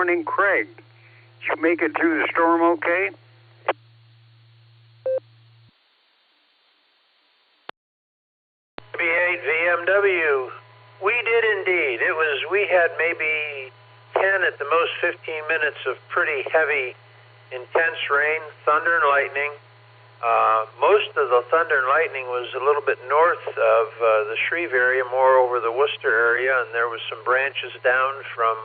morning, Craig. Did you make it through the storm okay? B8 VMW. We did indeed. We had maybe 10 at the most 15 minutes of pretty heavy, intense rain, thunder and lightning. Most of the thunder and lightning was a little bit north of the Shreve area, more over the Worcester area, and there was some branches down from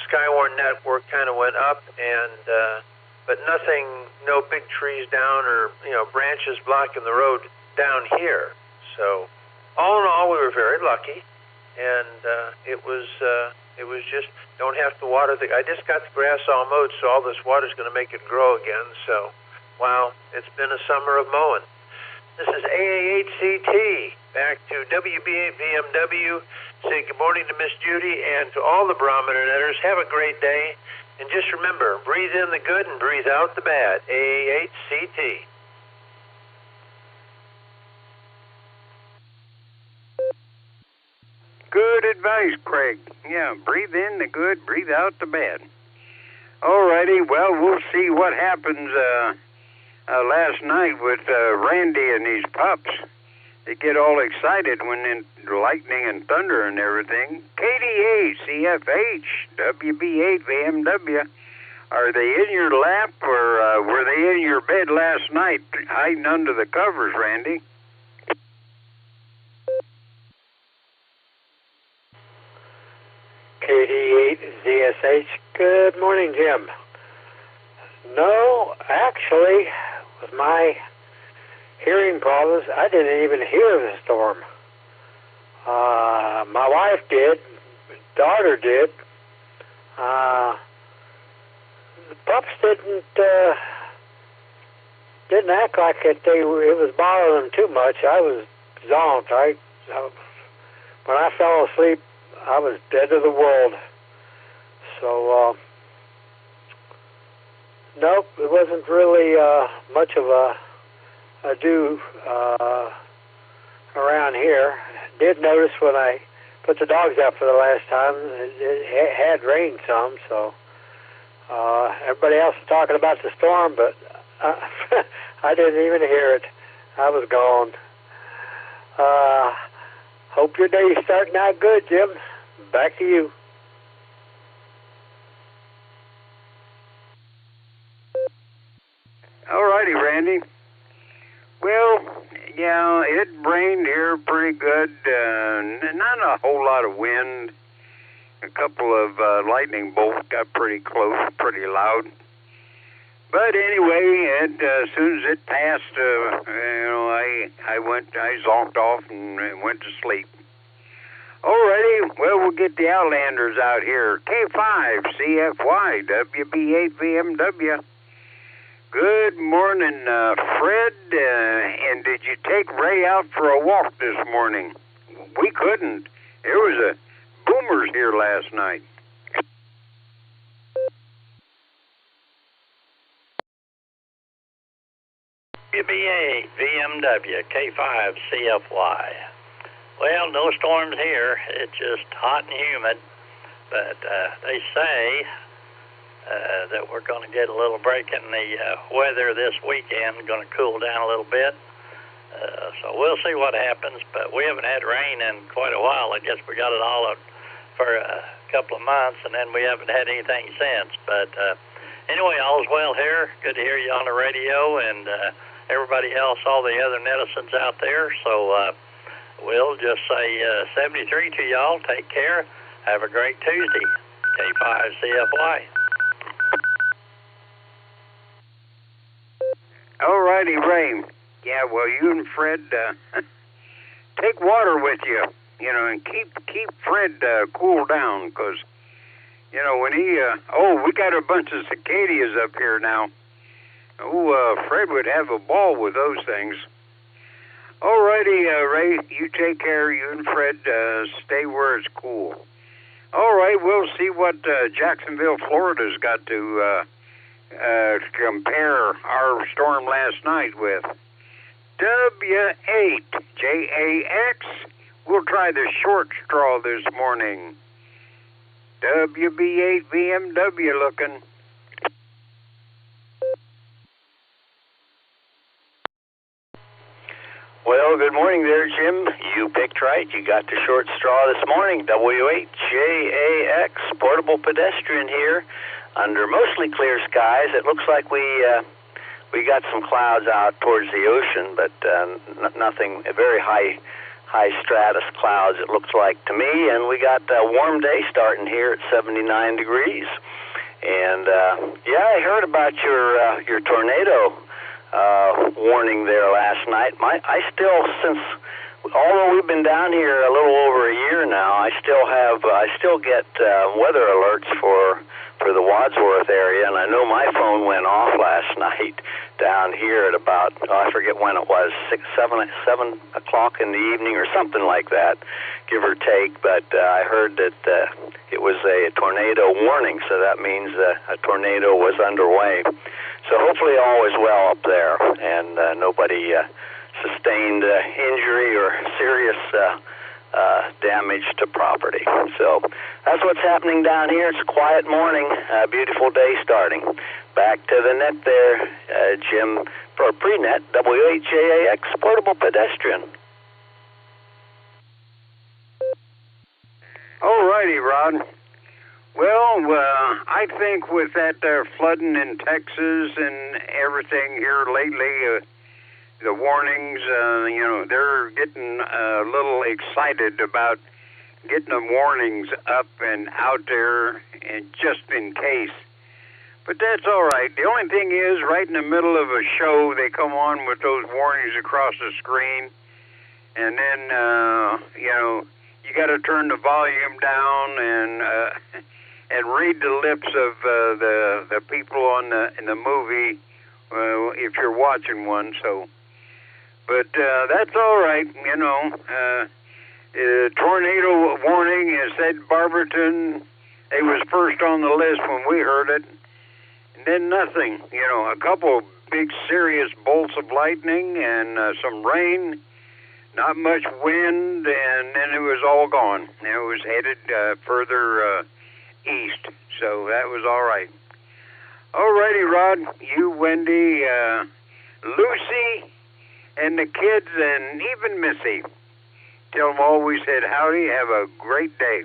Skywarn Network kind of went up, and but nothing, no big trees down or branches blocking the road down here. So all in all, we were very lucky, and it was just don't have to water I just got the grass all mowed, so all this water is going to make it grow again. So. Wow, it's been a summer of mowing. This is AA8CT, back to WB8 VMW. Say good morning to Miss Judy and to all the Barometer Netters. Have a great day. And just remember, breathe in the good and breathe out the bad. AA8CT. Good advice, Craig. Yeah, breathe in the good, breathe out the bad. All righty, well, we'll see what happens last night with Randy and these pups. They get all excited when in lightning and thunder and everything. KDA, CFH, WB8, VMW. Are they in your lap or were they in your bed last night hiding under the covers, Randy? KD8 ZSH. Good morning, Jim. No, actually, with my hearing problems, I didn't even hear the storm. My wife did, daughter did. The pups didn't act like it was bothering them too much. I was zonked. When I fell asleep, I was dead to the world. So, nope, it wasn't really much of a ado around here. Did notice when I put the dogs out for the last time, it had rained some, so everybody else was talking about the storm, but I didn't even hear it. I was gone. Hope your day's starting out good, Jim. Back to you. All righty, Randy. Well, yeah, it rained here pretty good. Not a whole lot of wind. A couple of lightning bolts got pretty close, pretty loud. But anyway, as soon as it passed, I zonked off and went to sleep. Alrighty, well, we'll get the Outlanders out here. K5, CFY, WB8, VMW. Good morning, Fred. And did you take Ray out for a walk this morning? We couldn't. There was boomers here last night. WB8, VMW, K5, CFY. Well, no storms here. It's just hot and humid. But they say that we're going to get a little break in the weather this weekend, going to cool down a little bit. So we'll see what happens. But we haven't had rain in quite a while. I guess we got it all for a couple of months, and then we haven't had anything since. But anyway, all's well here. Good to hear you on the radio, and everybody else, all the other netizens out there. So we'll just say 73 to y'all. Take care. Have a great Tuesday. K5 CFY. All righty, Ray. Yeah, well, you and Fred take water with you, and keep Fred cool down, because, when he, we got a bunch of cicadas up here now. Fred would have a ball with those things. All righty, Ray, you take care. You and Fred stay where it's cool. All right, we'll see what Jacksonville, Florida's got to compare our storm last night with. W8 JAX. We'll try the short straw this morning. WB8 VMW looking. Well, good morning there, Jim. You picked right. You got the short straw this morning. W8JAX, portable pedestrian here, under mostly clear skies. It looks like we got some clouds out towards the ocean, but nothing, very high stratus clouds, it looks like to me. And we got a warm day starting here at 79 degrees. And yeah, I heard about your tornado warning there last night. I still, since although we've been down here a little over a year now, I still get weather alerts for the Wadsworth area, and I know my phone went off last night down here at about, I forget when it was, 7 o'clock in the evening or something like that, give or take, but I heard that it was a tornado warning, so that means a tornado was underway. So hopefully all is well up there, and nobody sustained injury or serious damage to property. So that's what's happening down here. It's a quiet morning, beautiful day starting. Back to the net there, Jim, for pre-net, W8JAX, portable pedestrian. All righty, Rod. Well, I think with that flooding in Texas and everything here lately, the warnings, they're getting a little excited about getting the warnings up and out there, and just in case. But that's all right. The only thing is, right in the middle of a show, they come on with those warnings across the screen, and then, you got to turn the volume down and read the lips of the people in the movie if you're watching one. So, but that's all right. Tornado warning is said Barberton. It was first on the list when we heard it, and then nothing. A couple big serious bolts of lightning and some rain. Not much wind, and then it was all gone. It was headed further east, so that was all right. All righty, Rod. You, Wendy, Lucy, and the kids, and even Missy. Tell them all we said howdy. Have a great day.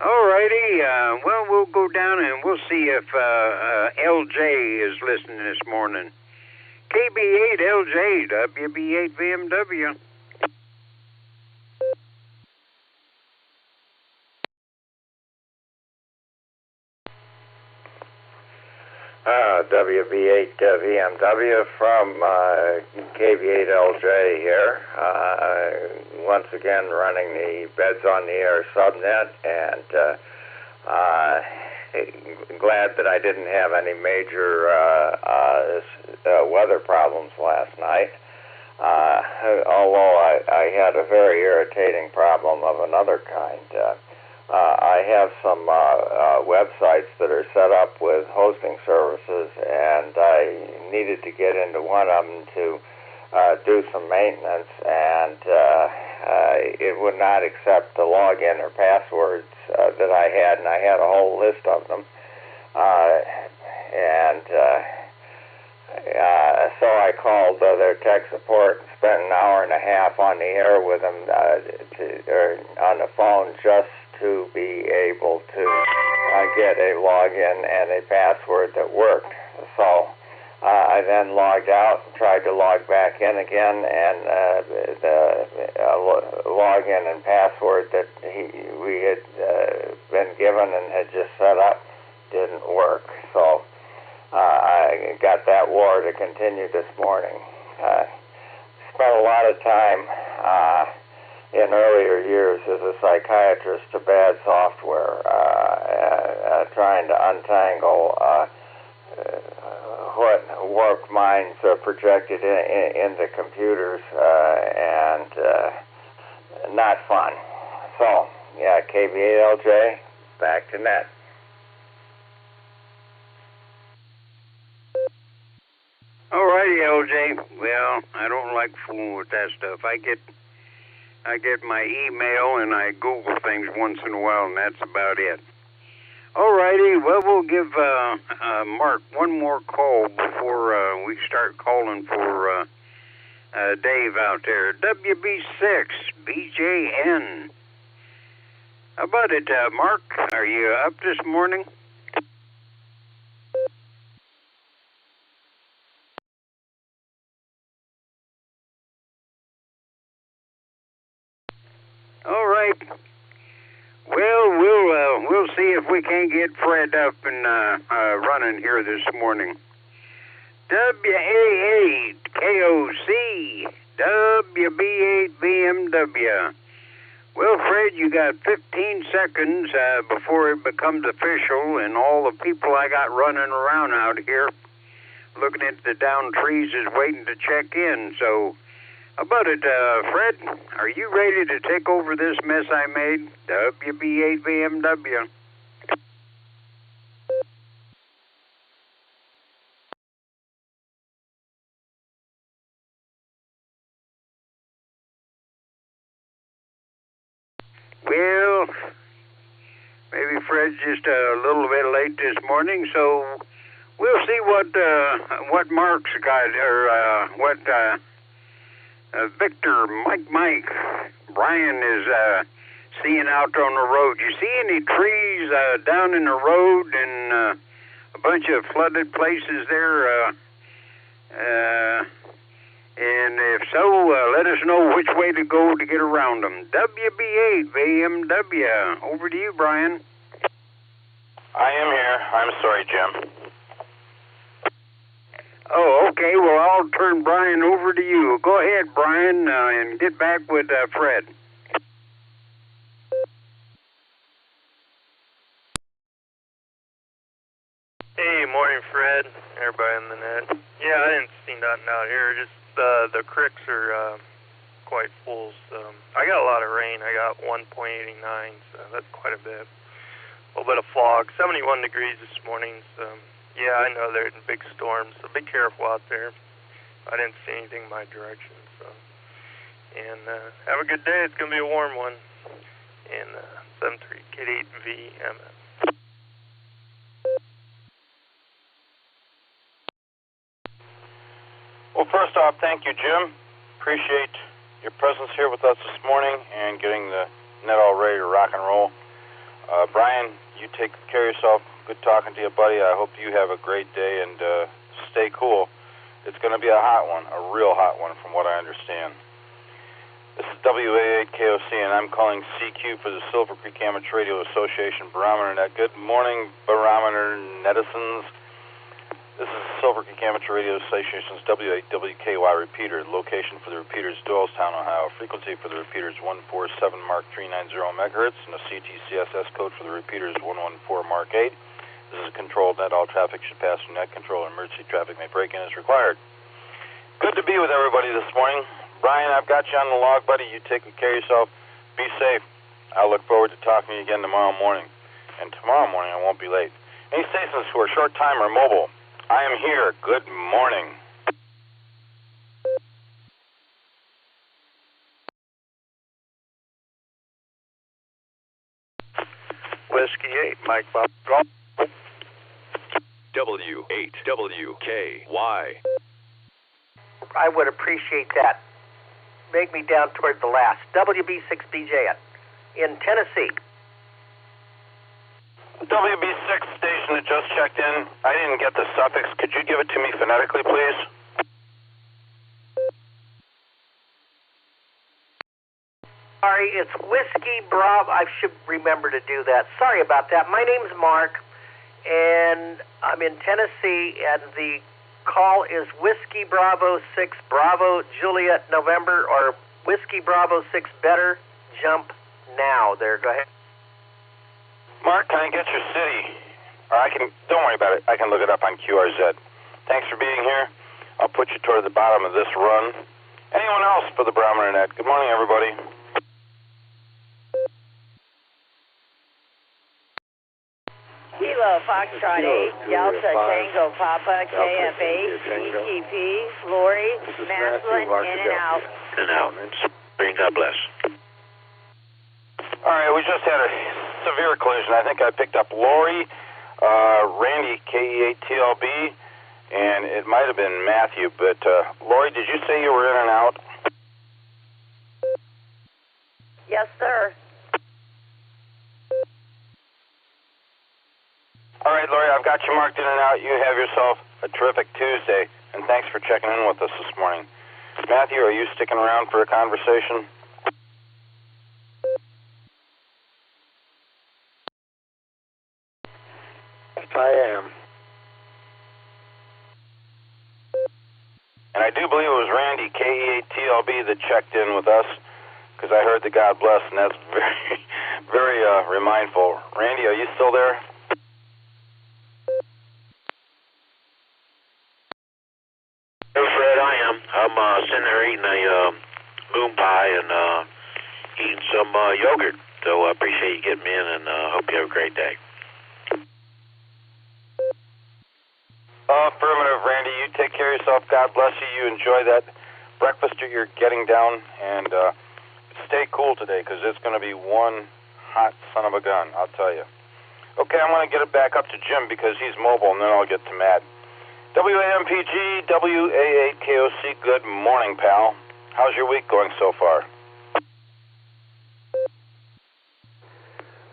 All righty. Well, we'll go down and we'll see if LJ is listening this morning. KB8LJ, WB8 VMW. WB8 VMW from KB8LJ here. Once again, running the Beds on the Air subnet, and glad that I didn't have any major weather problems last night. Although I had a very irritating problem of another kind. I have some websites that are set up with hosting services, and I needed to get into one of them to do some maintenance, and it would not accept the login or passwords that I had, and I had a whole list of them. So I called their tech support and spent an hour and a half on the air with them on the phone just to be able to get a login and a password that worked. So I then logged out and tried to log back in again, and the login and password that we had been given and had just set up didn't work. So I got that war to continue this morning. Spent a lot of time in earlier years as a psychiatrist to bad software, trying to untangle what warped minds are projected into computers, and not fun. So, yeah, KB8LJ, back to net. All righty, LJ. Well, I don't like fooling with that stuff. I get my email and I Google things once in a while, and that's about it. All righty. Well, we'll give Mark one more call before we start calling for Dave out there. WB6 BJN. How about it, Mark? Are you up this morning? All right. Well, we'll see if we can't get Fred up and running here this morning. WA8KOC WB8BMW. Well, Fred, you got 15 seconds before it becomes official, and all the people I got running around out here looking at the down trees is waiting to check in. So, how about it, Fred? Are you ready to take over this mess I made? WB8BMW. Well, maybe Fred's just a little bit late this morning, so we'll see what Mark's got, or what Victor, Mike, Brian is seeing out on the road. You see any trees down in the road and a bunch of flooded places there? And if so, let us know which way to go to get around them. WB8 BMW. Over to you, Brian. I am here. I'm sorry, Jim. Oh, okay. Well, I'll turn Brian over to you. Go ahead, Brian, and get back with Fred. Hey, morning, Fred. Everybody on the net. Yeah, I didn't see nothing out here. Just the creeks are quite full. So I got a lot of rain. I got 1.89, so that's quite a bit. A little bit of fog. 71 degrees this morning. So yeah, I know they're in big storms. So be careful out there. I didn't see anything in my direction. So and have a good day. It's gonna be a warm one. And 73K8VMS. Well, first off, thank you, Jim. Appreciate your presence here with us this morning and getting the net all ready to rock and roll. Brian, you take care of yourself. Good talking to you, buddy. I hope you have a great day and stay cool. It's going to be a hot one, a real hot one from what I understand. This is WA8KOC, and I'm calling CQ for the Silvercreek Amateur Radio Association Barometer Net. Good morning, Barometer Netizens. This is Silvercreek Amateur Radio Association's W8WKY repeater. Location for the repeater is Doylestown, Ohio. Frequency for the repeater is 147 Mark 390 megahertz, and the CTCSS code for the repeater is 114 Mark 8. This is a controlled net. All traffic should pass through net control. Emergency traffic may break in as required. Good to be with everybody this morning. Brian, I've got you on the log, buddy. You take care of yourself. Be safe. I look forward to talking to you again tomorrow morning. And tomorrow morning I won't be late. Any stations who are short-time or mobile, I am here. Good morning. Whiskey 8, Mike Bob. W8WKY. I would appreciate that. Make me down toward the last. WB6BJ in Tennessee. WB6 station that just checked in. I didn't get the suffix. Could you give it to me phonetically, please? Sorry, it's Whiskey Bravo. I should remember to do that. Sorry about that. My name's Mark, and I'm in Tennessee, and the call is Whiskey Bravo 6 Bravo Juliet November, or Whiskey Bravo 6 Better Jump Now. There, go ahead. Mark, can I get your city? Or don't worry about it. I can look it up on QRZ. Thanks for being here. I'll put you toward the bottom of this run. Anyone else for the Barometer Net? Good morning, everybody. Kilo Foxtrot 8, Delta Tango Papa, KF8, ETP, Lori, Maslin, in and out. And out. God bless. All right, we just had a severe collision. I think I picked up Lori, Randy, KE8TLB, and it might have been Matthew. But, Lori, did you say you were in and out? Yes, sir. All right, Lori, I've got you marked in and out. You have yourself a terrific Tuesday, and thanks for checking in with us this morning. Matthew, are you sticking around for a conversation? Yes, I am. And I do believe it was Randy, KE8TLB, that checked in with us, because I heard the God bless, and that's very, very remindful. Randy, are you still there? Hey, Fred, I am. I'm sitting there eating a moon pie and eating some yogurt. So I appreciate you getting me in, and hope you have a great day. Affirmative, Randy. You take care of yourself. God bless you. You enjoy that breakfast you're getting down, and stay cool today, because it's going to be one hot son of a gun, I'll tell you. Okay, I'm going to get it back up to Jim, because he's mobile, and then I'll get to Matt. WAMPG, WA8KOC, good morning, pal. How's your week going so far?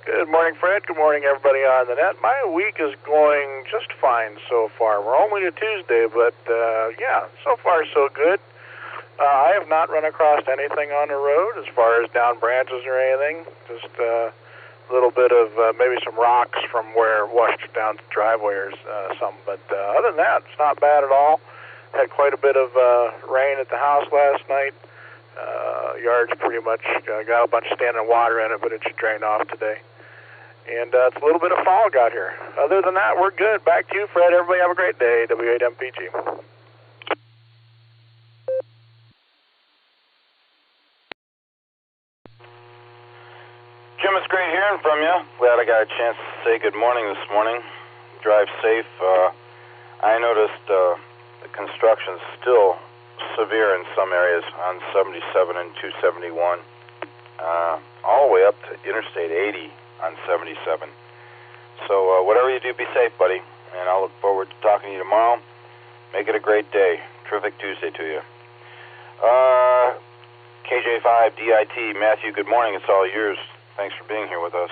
Good morning, Fred. Good morning, everybody on the net. My week is going just fine so far. We're only to Tuesday, but yeah, so far so good. I have not run across anything on the road as far as down branches or anything. Just a little bit of maybe some rocks from where it washed down the driveway or something. But other than that, it's not bad at all. Had quite a bit of rain at the house last night. Yard's pretty much got a bunch of standing water in it, but it should drain off today. And it's a little bit of fog out here. Other than that, we're good. Back to you, Fred. Everybody have a great day. W8MPG. Jim, it's great hearing from you. Glad I got a chance to say good morning this morning. Drive safe. I noticed the construction's still severe in some areas on 77 and 271, all the way up to Interstate 80 on 77. So whatever you do, be safe, buddy. And I'll look forward to talking to you tomorrow. Make it a great day. Terrific Tuesday to you. KJ5 DIT, Matthew, good morning. It's all yours. Thanks for being here with us.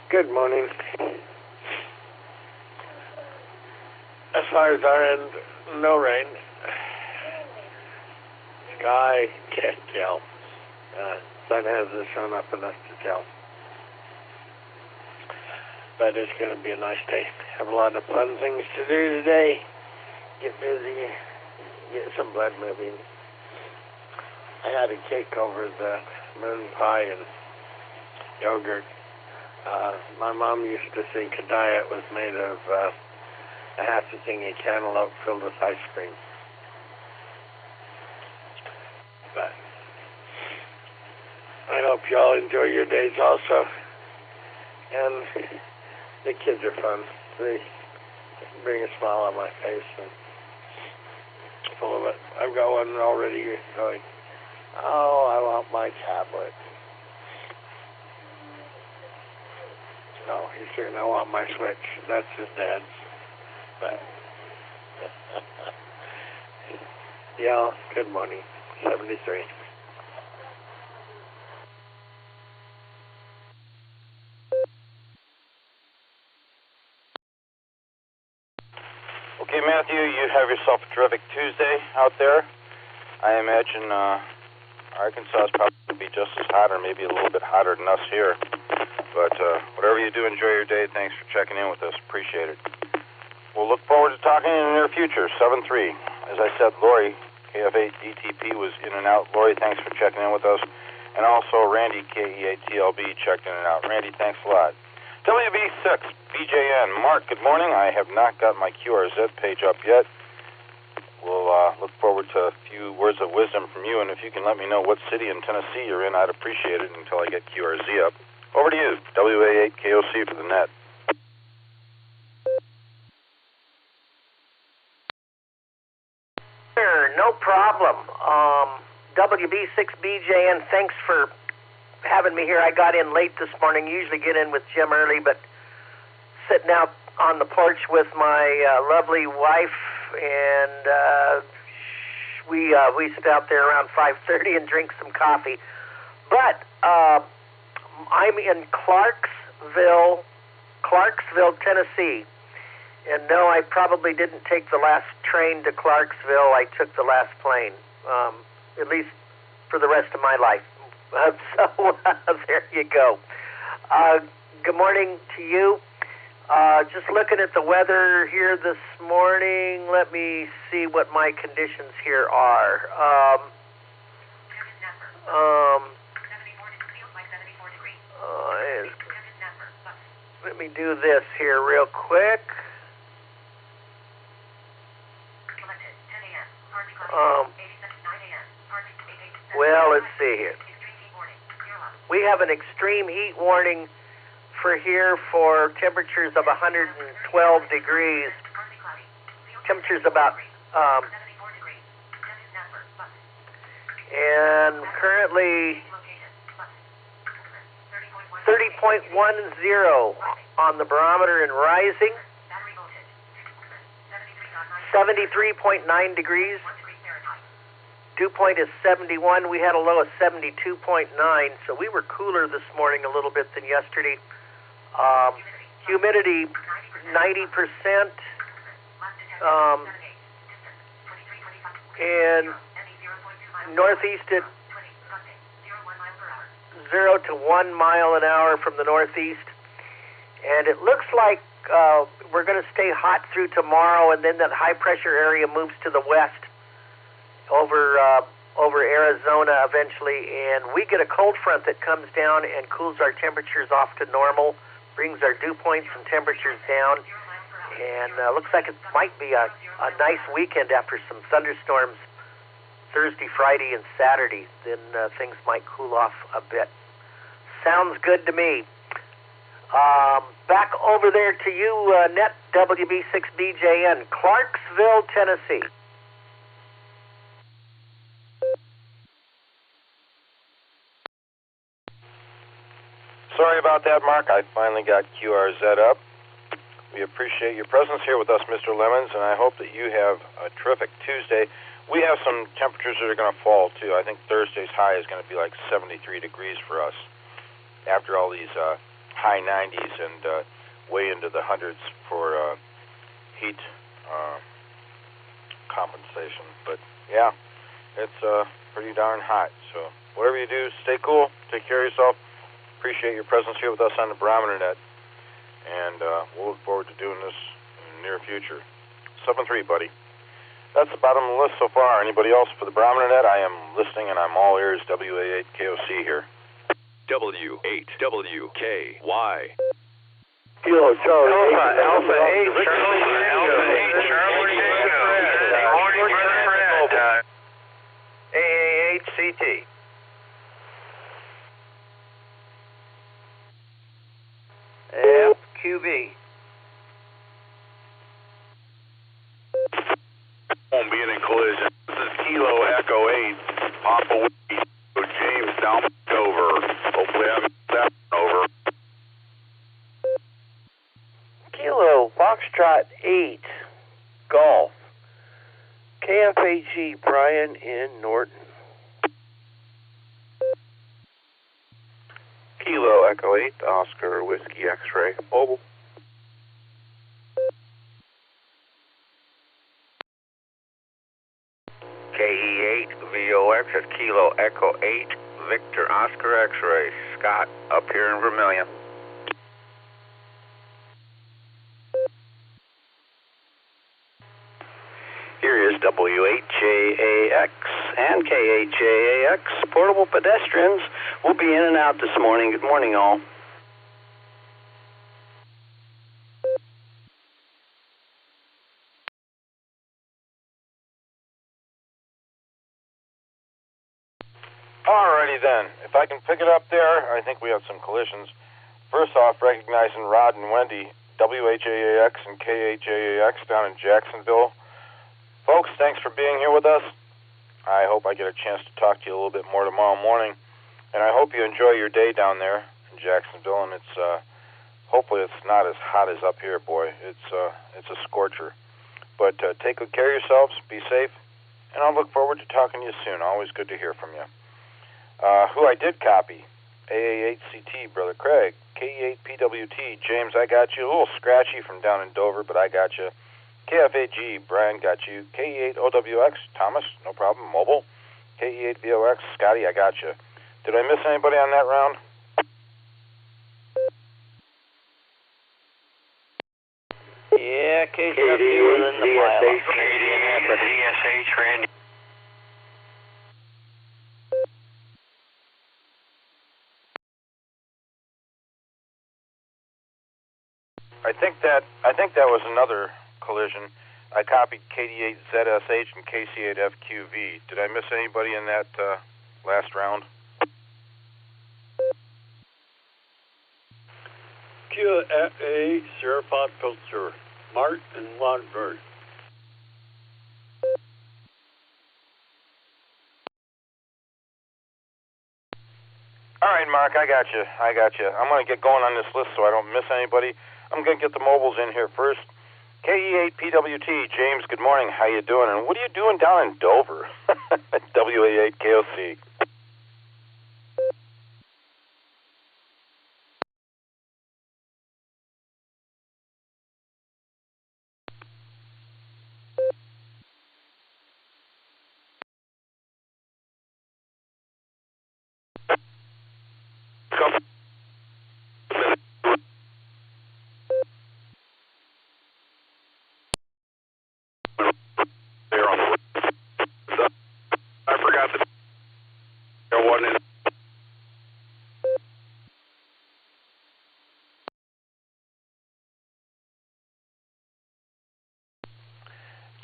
Good morning. As far as our end, no rain. Sky, can't tell. Sun hasn't shown up enough to tell. But it's going to be a nice day. Have a lot of fun things to do today. Get busy, get some blood moving. I had a cake over the moon pie and yogurt. My mom used to think a diet was made of a half a thing of cantaloupe filled with ice cream. But I hope you all enjoy your days also. And the kids are fun. They bring a smile on my face and full of it. I've got one already going, oh, I want my tablet. No, he's saying, I want my Switch. That's his dad's. But yeah, good morning. 73. Okay, Matthew, you have yourself a terrific Tuesday out there. I imagine Arkansas is probably going to be just as hot or maybe a little bit hotter than us here. But whatever you do, enjoy your day. Thanks for checking in with us. Appreciate it. We'll look forward to talking in the near future. 7-3. As I said, Lori, KF8DTP, was in and out. Lori, thanks for checking in with us. And also Randy, KE8TLB, checked in and out. Randy, thanks a lot. WB6, BJN. Mark, good morning. I have not got my QRZ page up yet. We'll look forward to a few words of wisdom from you. And if you can let me know what city in Tennessee you're in, I'd appreciate it until I get QRZ up. Over to you, WA8KOC for the net. No problem. WB6BJN, thanks for having me here. I got in late this morning. Usually get in with Jim early, but sitting out on the porch with my lovely wife, and we sit out there around 5:30 and drink some coffee. But I'm in Clarksville, Tennessee. And no, I probably didn't take the last train to Clarksville. I took the last plane, at least for the rest of my life. So there you go. Good morning to you. Just looking at the weather here this morning. Let me see what my conditions here are. Let me do this here real quick. Well, let's see here. We have an extreme heat warning for here for temperatures of 112 degrees. Temperatures about, and currently 30.10 on the barometer and rising. 73.9 degrees. Dew point is 71. We had a low of 72.9, so we were cooler this morning a little bit than yesterday. Humidity 90%, and northeast at 0 to 1 mile an hour from the northeast. And it looks like we're going to stay hot through tomorrow, and then that high pressure area moves to the west over Arizona eventually, and we get a cold front that comes down and cools our temperatures off to normal, brings our dew points and temperatures down, and looks like it might be a nice weekend after some thunderstorms Thursday, Friday, and Saturday. Then things might cool off a bit. Sounds good to me. Back over there to you, Net WB6BJN, Clarksville, Tennessee. Sorry about that, Mark. I finally got QRZ up. We appreciate your presence here with us, Mr. Lemons, and I hope that you have a terrific Tuesday. We have some temperatures that are going to fall, too. I think Thursday's high is going to be like 73 degrees for us after all these high 90s and way into the hundreds for heat compensation. But, yeah, it's pretty darn hot. So whatever you do, stay cool, take care of yourself. Appreciate your presence here with us on the Barometer Net, and we'll look forward to doing this in the near future. 7-3, buddy. That's the bottom of the list so far. Anybody else for the Barometer Net? I am listening, and I'm all ears. WA8KOC here. W8WKY. Kilo Charlie. Alpha 8, Charlie. Morning, Fred. AA8CT. FQB. Won't be any collision. This is Kilo Echo 8, Papa Whiskey, James down over. Hopefully I haven't that over. Kilo Foxtrot 8, Golf. KFAG, Brian in Norton. Kilo Echo 8, Oscar Whiskey X-Ray, Mobile. KE8 VOX at Kilo Echo 8, Victor Oscar X-Ray, Scott, up here in Vermilion. Here is W8JAX and K8JAX. Portable pedestrians will be in and out this morning. Good morning, all. Alrighty then. If I can pick it up there, I think we have some collisions. First off, recognizing Rod and Wendy, WHAAX and KHAAX down in Jacksonville. Folks, thanks for being here with us. I hope I get a chance to talk to you a little bit more tomorrow morning. And I hope you enjoy your day down there in Jacksonville. And it's hopefully it's not as hot as up here, boy. It's a scorcher. But take good care of yourselves. Be safe. And I'll look forward to talking to you soon. Always good to hear from you. Who I did copy, AA8CT, Brother Craig, KE8PWT, James, I got you. A little scratchy from down in Dover, but I got you. KFAG, Brian, got you. KE8OWX, Thomas, no problem, Mobile. KE8VOX, Scotty, I got you. Did I miss anybody on that round? Yeah, KCW was in the file. DSH, Randy. I think that was another collision. I copied KD8ZSH and KC8FQV. Did I miss anybody in that last round? QFA Serapod Filter, Mart and Wadsworth. All right, Mark, I got you. I'm going to get going on this list so I don't miss anybody. I'm going to get the mobiles in here first. KE8PWT, James, good morning. How you doing? And what are you doing down in Dover? WA8KOC. I forgot that there wasn't.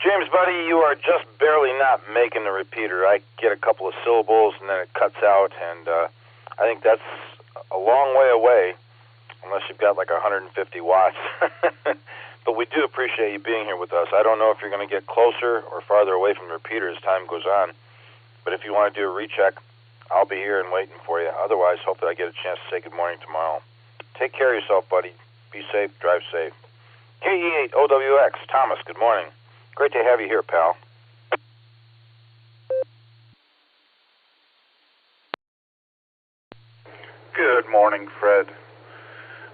James, buddy, you are just barely not making the repeater. I get a couple of syllables and then it cuts out, and I think that's a long way away, unless you've got like 150 watts. But we do appreciate you being here with us. I don't know if you're going to get closer or farther away from the repeater as time goes on, but if you want to do a recheck, I'll be here and waiting for you. Otherwise, hopefully I get a chance to say good morning tomorrow. Take care of yourself, buddy. Be safe, drive safe. KE8OWX, Thomas, good morning. Great to have you here, pal. Good morning, Fred.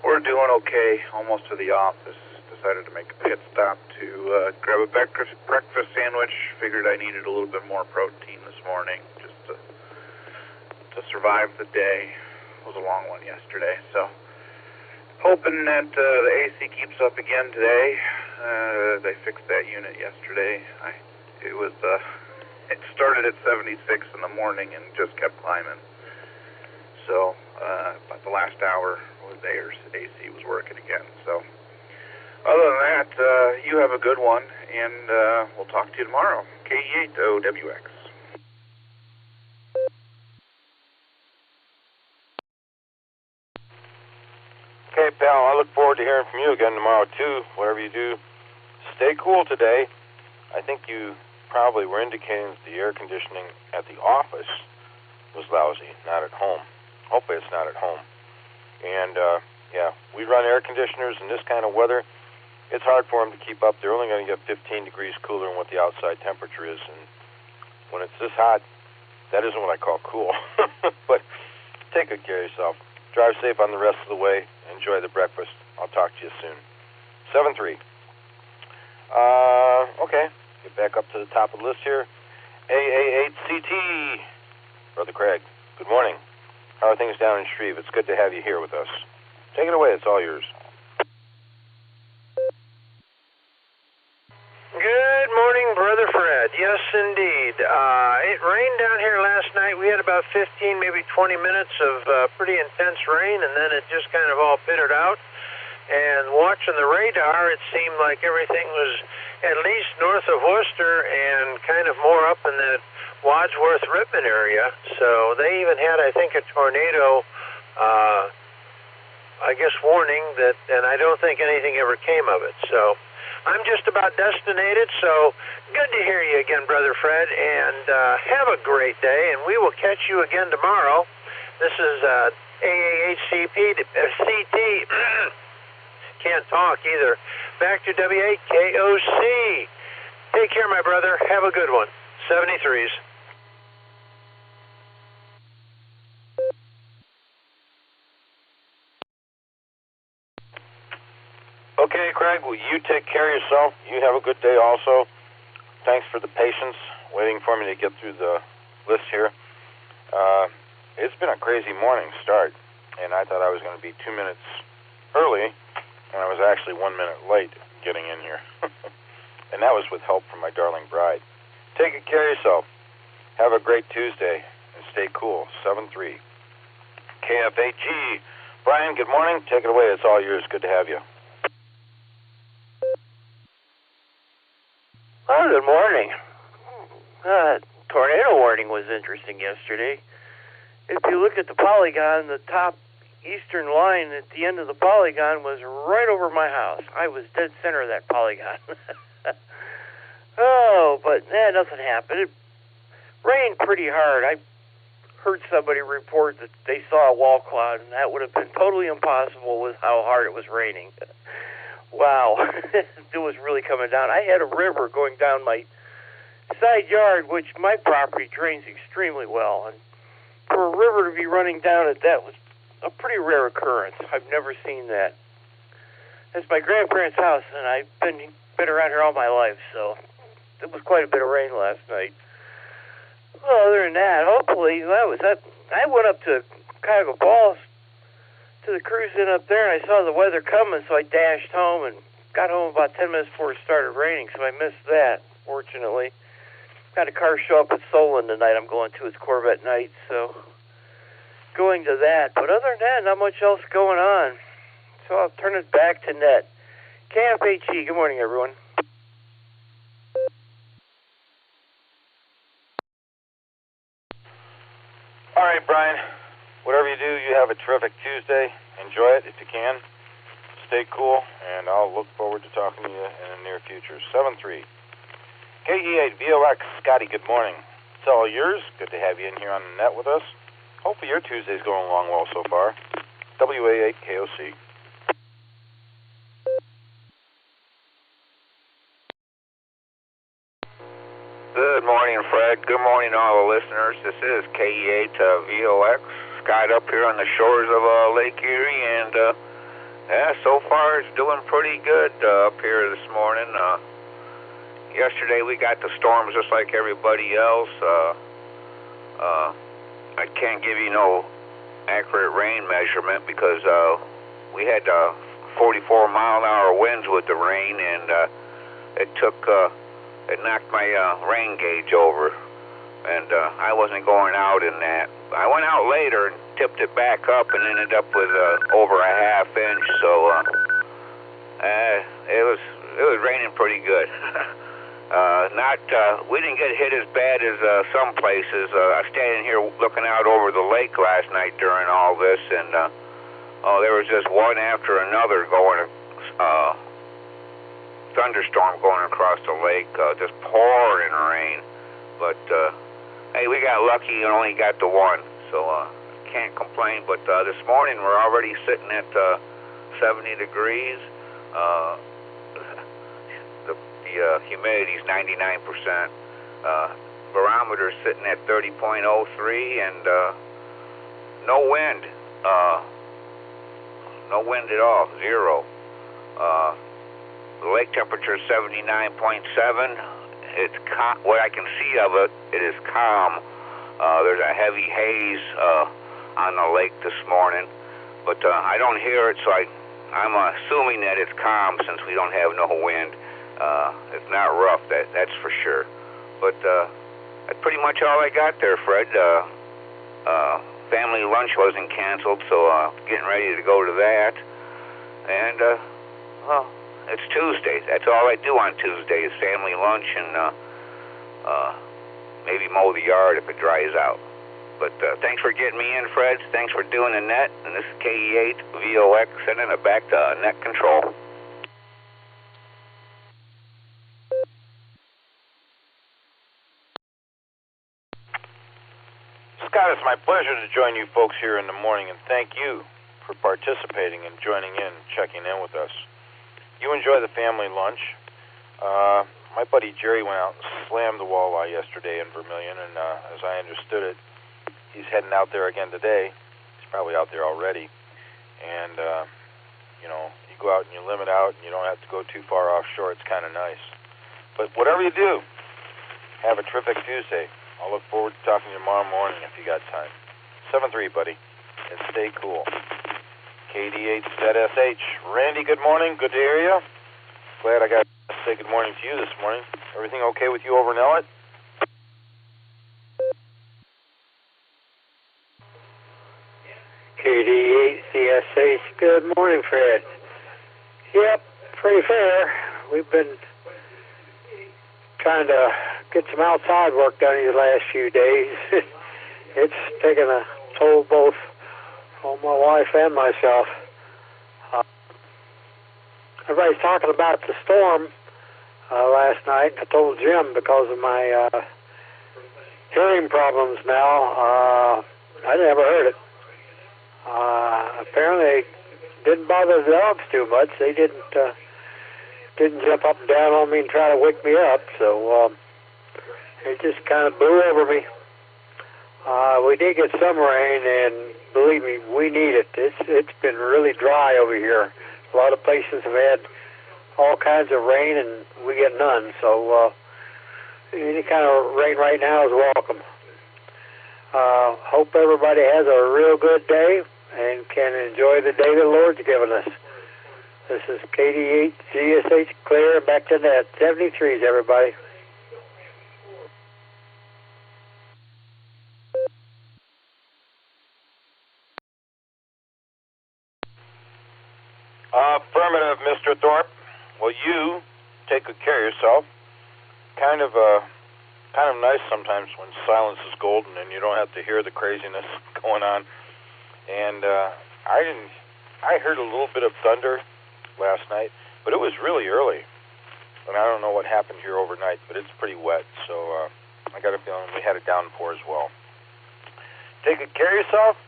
We're doing okay, almost to the office. Decided to make a pit stop to grab a breakfast sandwich. Figured I needed a little bit more protein this morning just to survive the day. It was a long one yesterday, so hoping that the AC keeps up again today. They fixed that unit yesterday. It started at 76 in the morning and just kept climbing. So about the last hour was there, AC was working again. So other than that, you have a good one, and we'll talk to you tomorrow. KE8OWX. Okay, pal, I look forward to hearing from you again tomorrow, too. Whatever you do, stay cool today. I think you probably were indicating that the air conditioning at the office was lousy, not at home. Hopefully it's not at home. And, yeah, we run air conditioners in this kind of weather. It's hard for them to keep up. They're only going to get 15 degrees cooler than what the outside temperature is. And when it's this hot, that isn't what I call cool. But take good care of yourself. Drive safe on the rest of the way. Enjoy the breakfast. I'll talk to you soon. 7-3. Okay. Get back up to the top of the list here. AA8CT. Brother Craig, good morning. How are things down in Shreve? It's good to have you here with us. Take it away. It's all yours. Good morning, Brother Fred. Yes, indeed. It rained down here last night. We had about 15, maybe 20 minutes of pretty intense rain, and then it just kind of all pittered out. And watching the radar, it seemed like everything was at least north of Worcester and kind of more up in that Wadsworth-Ripon area. So they even had, I think, a tornado, I guess, warning that, and I don't think anything ever came of it. So I'm just about destinated, so good to hear you again, Brother Fred, and have a great day, and we will catch you again tomorrow. This is AAHCP, CT, can't talk either, back to W8KOC. Take care, my brother. Have a good one. 73s. Okay, Craig, well, you take care of yourself. You have a good day also. Thanks for the patience waiting for me to get through the list here. It's been a crazy morning start, and I thought I was going to be 2 minutes early, and I was actually 1 minute late getting in here. And that was with help from my darling bride. Take good care of yourself. Have a great Tuesday, and stay cool. 7-3. KFAG. Brian, good morning. Take it away. It's all yours. Good to have you. Well, good morning. Tornado warning was interesting yesterday. If you look at the polygon, the top eastern line at the end of the polygon was right over my house. I was dead center of that polygon. Oh, but nothing happened. It rained pretty hard. I heard somebody report that they saw a wall cloud, and that would have been totally impossible with how hard it was raining. Wow, it was really coming down. I had a river going down my side yard, which my property drains extremely well, and for a river to be running down it, that was a pretty rare occurrence. I've never seen that. It's my grandparents' house, and I've been around here all my life, so it was quite a bit of rain last night. Well, other than that, hopefully, that was that. I went up to Cuyahoga Falls to the cruise in up there, and I saw the weather coming, so I dashed home and got home about 10 minutes before it started raining, so I missed that, fortunately. Got a car show up at Solon tonight. I'm going to. It's Corvette night, so going to that. But other than that, not much else going on. So I'll turn it back to Net. KFHE, good morning, everyone. All right, Brian. Whatever you do, you have a terrific Tuesday. Enjoy it if you can. Stay cool, and I'll look forward to talking to you in the near future. 7-3. KE8 VOX, Scotty, good morning. It's all yours. Good to have you in here on the net with us. Hopefully your Tuesday's going along well so far. WA8KOC. Good morning, Fred. Good morning, all the listeners. This is KE8 VOX, skied up here on the shores of Lake Erie, and so far it's doing pretty good up here this morning. Yesterday we got the storms just like everybody else. I can't give you no accurate rain measurement because we had 44-mile-an-hour winds with the rain, and it knocked my rain gauge over, and I wasn't going out in that. I went out later and tipped it back up and ended up with over a half inch, so it was raining pretty good. We didn't get hit as bad as some places. I was standing here looking out over the lake last night during all this, and there was just one after another going, thunderstorm going across the lake, just pouring rain. But hey, we got lucky and only got the one, so can't complain. But this morning we're already sitting at 70 degrees. The humidity's 99%. Barometer's sitting at 30.03, and no wind. No wind at all. Zero. The lake temperature is 79.7. It's what I can see of it. It is calm. There's a heavy haze on the lake this morning, but I don't hear it, so I'm assuming that it's calm since we don't have no wind. It's not rough, that's for sure. But that's pretty much all I got there, Fred. Family lunch wasn't canceled, so getting ready to go to that. And well, it's Tuesday. That's all I do on Tuesday is family lunch and maybe mow the yard if it dries out. But thanks for getting me in, Fred. Thanks for doing the net. And this is KE8 VOX sending it back to net control. my pleasure to join you folks here in the morning, and thank you for participating and joining in, checking in with us. You enjoy the family lunch. My buddy Jerry went out and slammed the walleye yesterday in Vermilion, and as I understood it, he's heading out there again today. He's probably out there already. And, you know, you go out and you limit out, and you don't have to go too far offshore. It's kind of nice. But whatever you do, have a terrific Tuesday. I'll look forward to talking to you tomorrow morning if you got time. 7-3, buddy, and stay cool. KD8ZSH. Randy, good morning. Good to hear you. Glad I got to say good morning to you this morning. Everything okay with you over in Ellet? KD8ZSH. Good morning, Fred. Yep, pretty fair. We've been trying to get some outside work done these last few days. It's taken a toll both on my wife and myself. Everybody's talking about the storm last night. I told Jim because of my hearing problems now, I never heard it. Apparently it didn't bother the dogs too much. They didn't jump up and down on me and try to wake me up, so it just kind of blew over me. We did get some rain, and believe me, we need it. It's been really dry over here. A lot of places have had all kinds of rain, and we get none, so any kind of rain right now is welcome. Hope everybody has a real good day and can enjoy the day the Lord's given us. This is KD8ZSH clear, back to net. 73s, everybody. Affirmative, Mr. Thorpe. Well, you take good care of yourself. Kind of nice sometimes when silence is golden and you don't have to hear the craziness going on. And I heard a little bit of thunder last night, but it was really early. And I don't know what happened here overnight, but it's pretty wet, so I got a feeling we had a downpour as well. Take good care of yourself.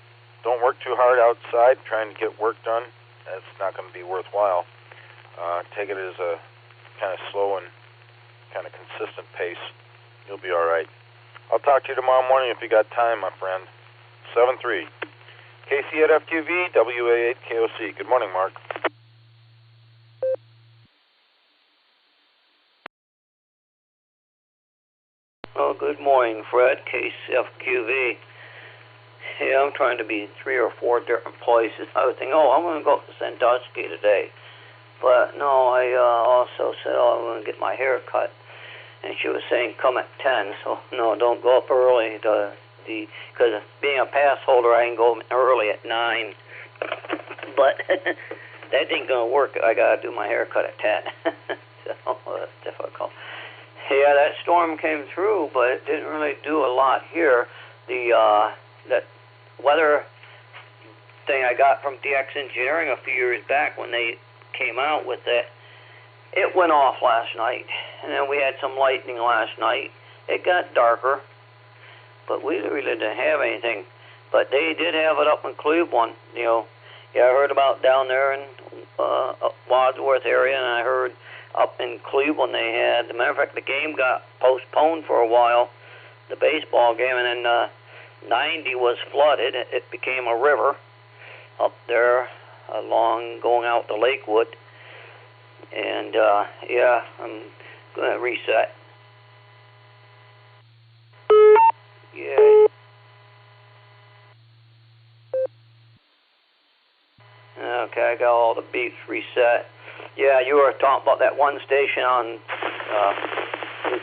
Don't work too hard outside trying to get work done. That's not going to be worthwhile. Take it as a kind of slow and kind of consistent pace. You'll be all right. I'll talk to you tomorrow morning if you got time, my friend. 7-3. KC at FQV, WA8 KOC. Good morning, Mark. Oh, good morning, Fred, KCFQV. Yeah, I'm trying to be 3 or 4 different places. I was thinking, I'm going to go up to Sandusky today. But no, I also said, I'm going to get my hair cut. And she was saying, come at 10. So, no, don't go up early. Because being a pass holder, I can go early at 9. But that ain't going to work. I got to do my hair cut at 10. So, that's difficult. Yeah, that storm came through, but it didn't really do a lot here. That weather thing I got from DX Engineering a few years back when they came out with it, it went off last night. And then we had some lightning last night. It got darker, but we really didn't have anything. But they did have it up in Cleveland. I heard about down there in Wadsworth area, and I heard up in Cleveland they had, as a matter of fact, the game got postponed for a while, the baseball game, and then 90 was flooded. It became a river up there along going out to Lakewood. And, I'm going to reset. Yeah. Okay, I got all the beeps reset. Yeah, you were talking about that one station on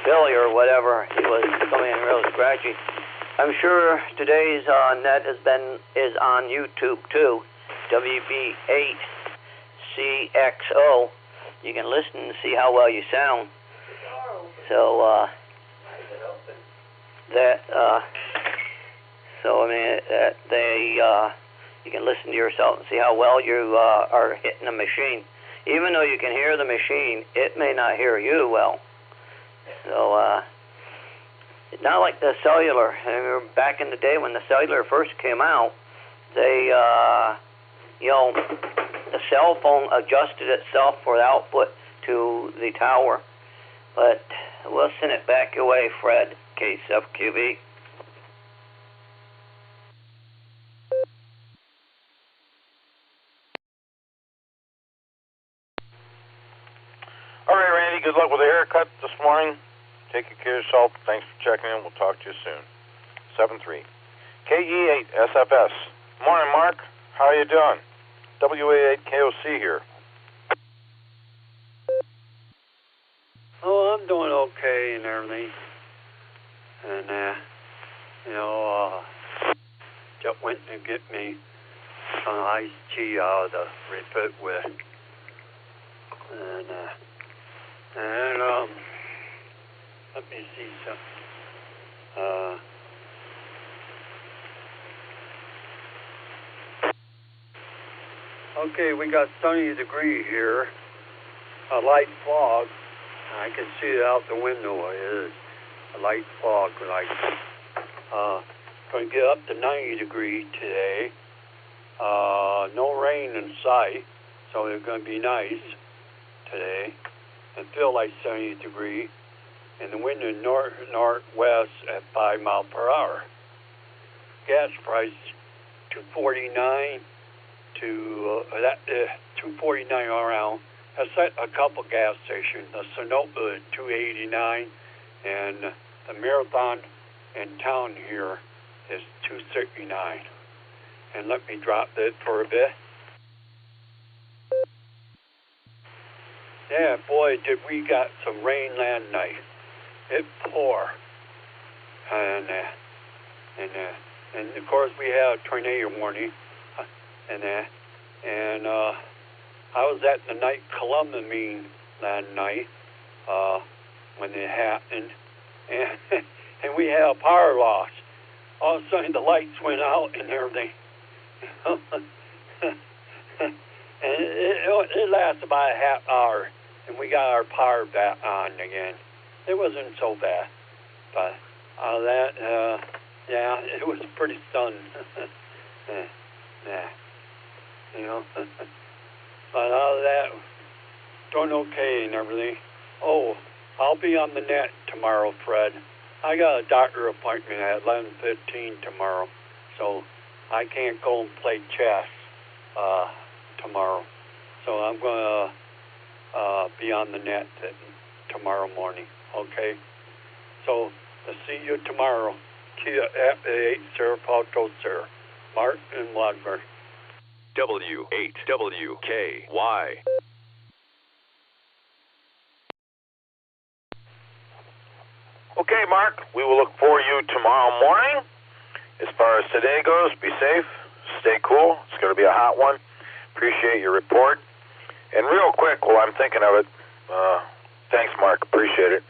Philly or whatever. It was coming in real scratchy. I'm sure today's net is on YouTube too. WB8CXO. You can listen and see how well you sound. So you can listen to yourself and see how well you are hitting the machine. Even though you can hear the machine, it may not hear you well. So not like the cellular. Back in the day when the cellular first came out, they, the cell phone adjusted itself for the output to the tower. But we'll send it back your way, Fred, KSFQV. All right, Randy, good luck with the haircut this morning. Take good care of yourself. Thanks for checking in. We'll talk to you soon. 7-3. KE8 SFS. Morning, Mark. How are you doing? WA8 KOC here. Oh, I'm doing okay and everything. And, just went to get me some iced tea out of the refit with. And let me see some. Okay, we got 70 degrees here. A light fog. I can see it out the window. It is a light fog. Going to get up to 90 degrees today. No rain in sight, so it's going to be nice today. And feel like 70 degrees. And the wind in northwest at 5 miles per hour. Gas price $2.49 to $2.49 around. I set a couple gas stations. The Sonoma at $2.89, and the Marathon in town here is $2.69. And let me drop that for a bit. Yeah, boy, did we got some rain last night. It poured. And of course we had a tornado warning. I was at the night Columbia meeting last night when it happened, and we had a power loss. All of a sudden the lights went out and everything. And it lasted about a half hour, and we got our power back on again. It wasn't so bad, but out of that, yeah, it was pretty stunning. But out of that, doing okay and everything. Oh, I'll be on the net tomorrow, Fred. I got a doctor appointment at 11:15 tomorrow, so I can't go and play chess tomorrow. So I'm going to be on the net tomorrow morning, okay? So I'll see you tomorrow. Kia F8 Sir Pauto Sir. Mark and Wadmer. W8WKY. Okay, Mark, we will look for you tomorrow morning. As far as today goes, be safe, stay cool. It's going to be a hot one. Appreciate your report. And real quick, while I'm thinking of it, thanks, Mark, appreciate it.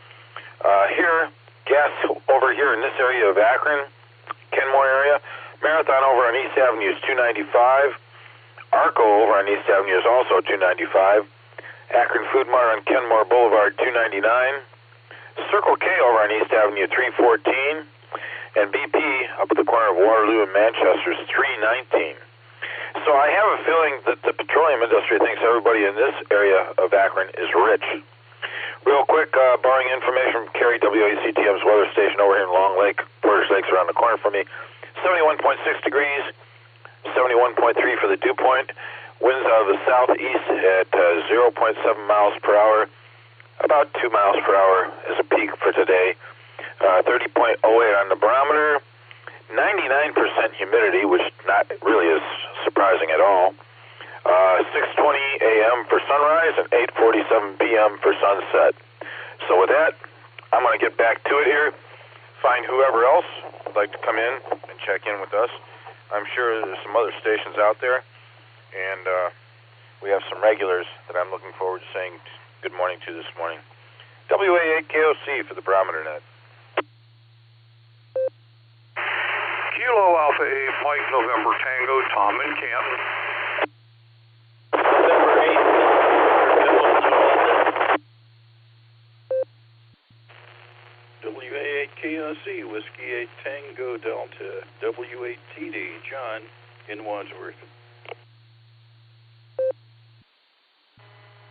Here, gas over here in this area of Akron, Kenmore area, Marathon over on East Avenue is $2.95. Arco over on East Avenue is also $2.95. Akron Food Mart on Kenmore Boulevard $2.99. Circle K over on East Avenue $3.14. And BP up at the corner of Waterloo and Manchester is $3.19. So I have a feeling that the petroleum industry thinks everybody in this area of Akron is rich. Real quick, borrowing information from Kerry WACTM's weather station over here in Long Lake. Portage Lake's around the corner from me. 71.6 degrees, 71.3 for the dew point. Winds out of the southeast at 0.7 miles per hour. About 2 miles per hour is a peak for today. 30.08 on the barometer. 99% humidity, which not really is surprising at all. 6:20 a.m. for sunrise and 8:47 p.m. for sunset. So with that, I'm going to get back to it here. Find whoever else would like to come in and check in with us. I'm sure there's some other stations out there, and we have some regulars that I'm looking forward to saying good morning to this morning. WA8 KOC for the Barometer Net. Kilo Alpha 8, Mike November Tango, Tom in camp. WA8 KOC, W8TD, John, in Wandsworth.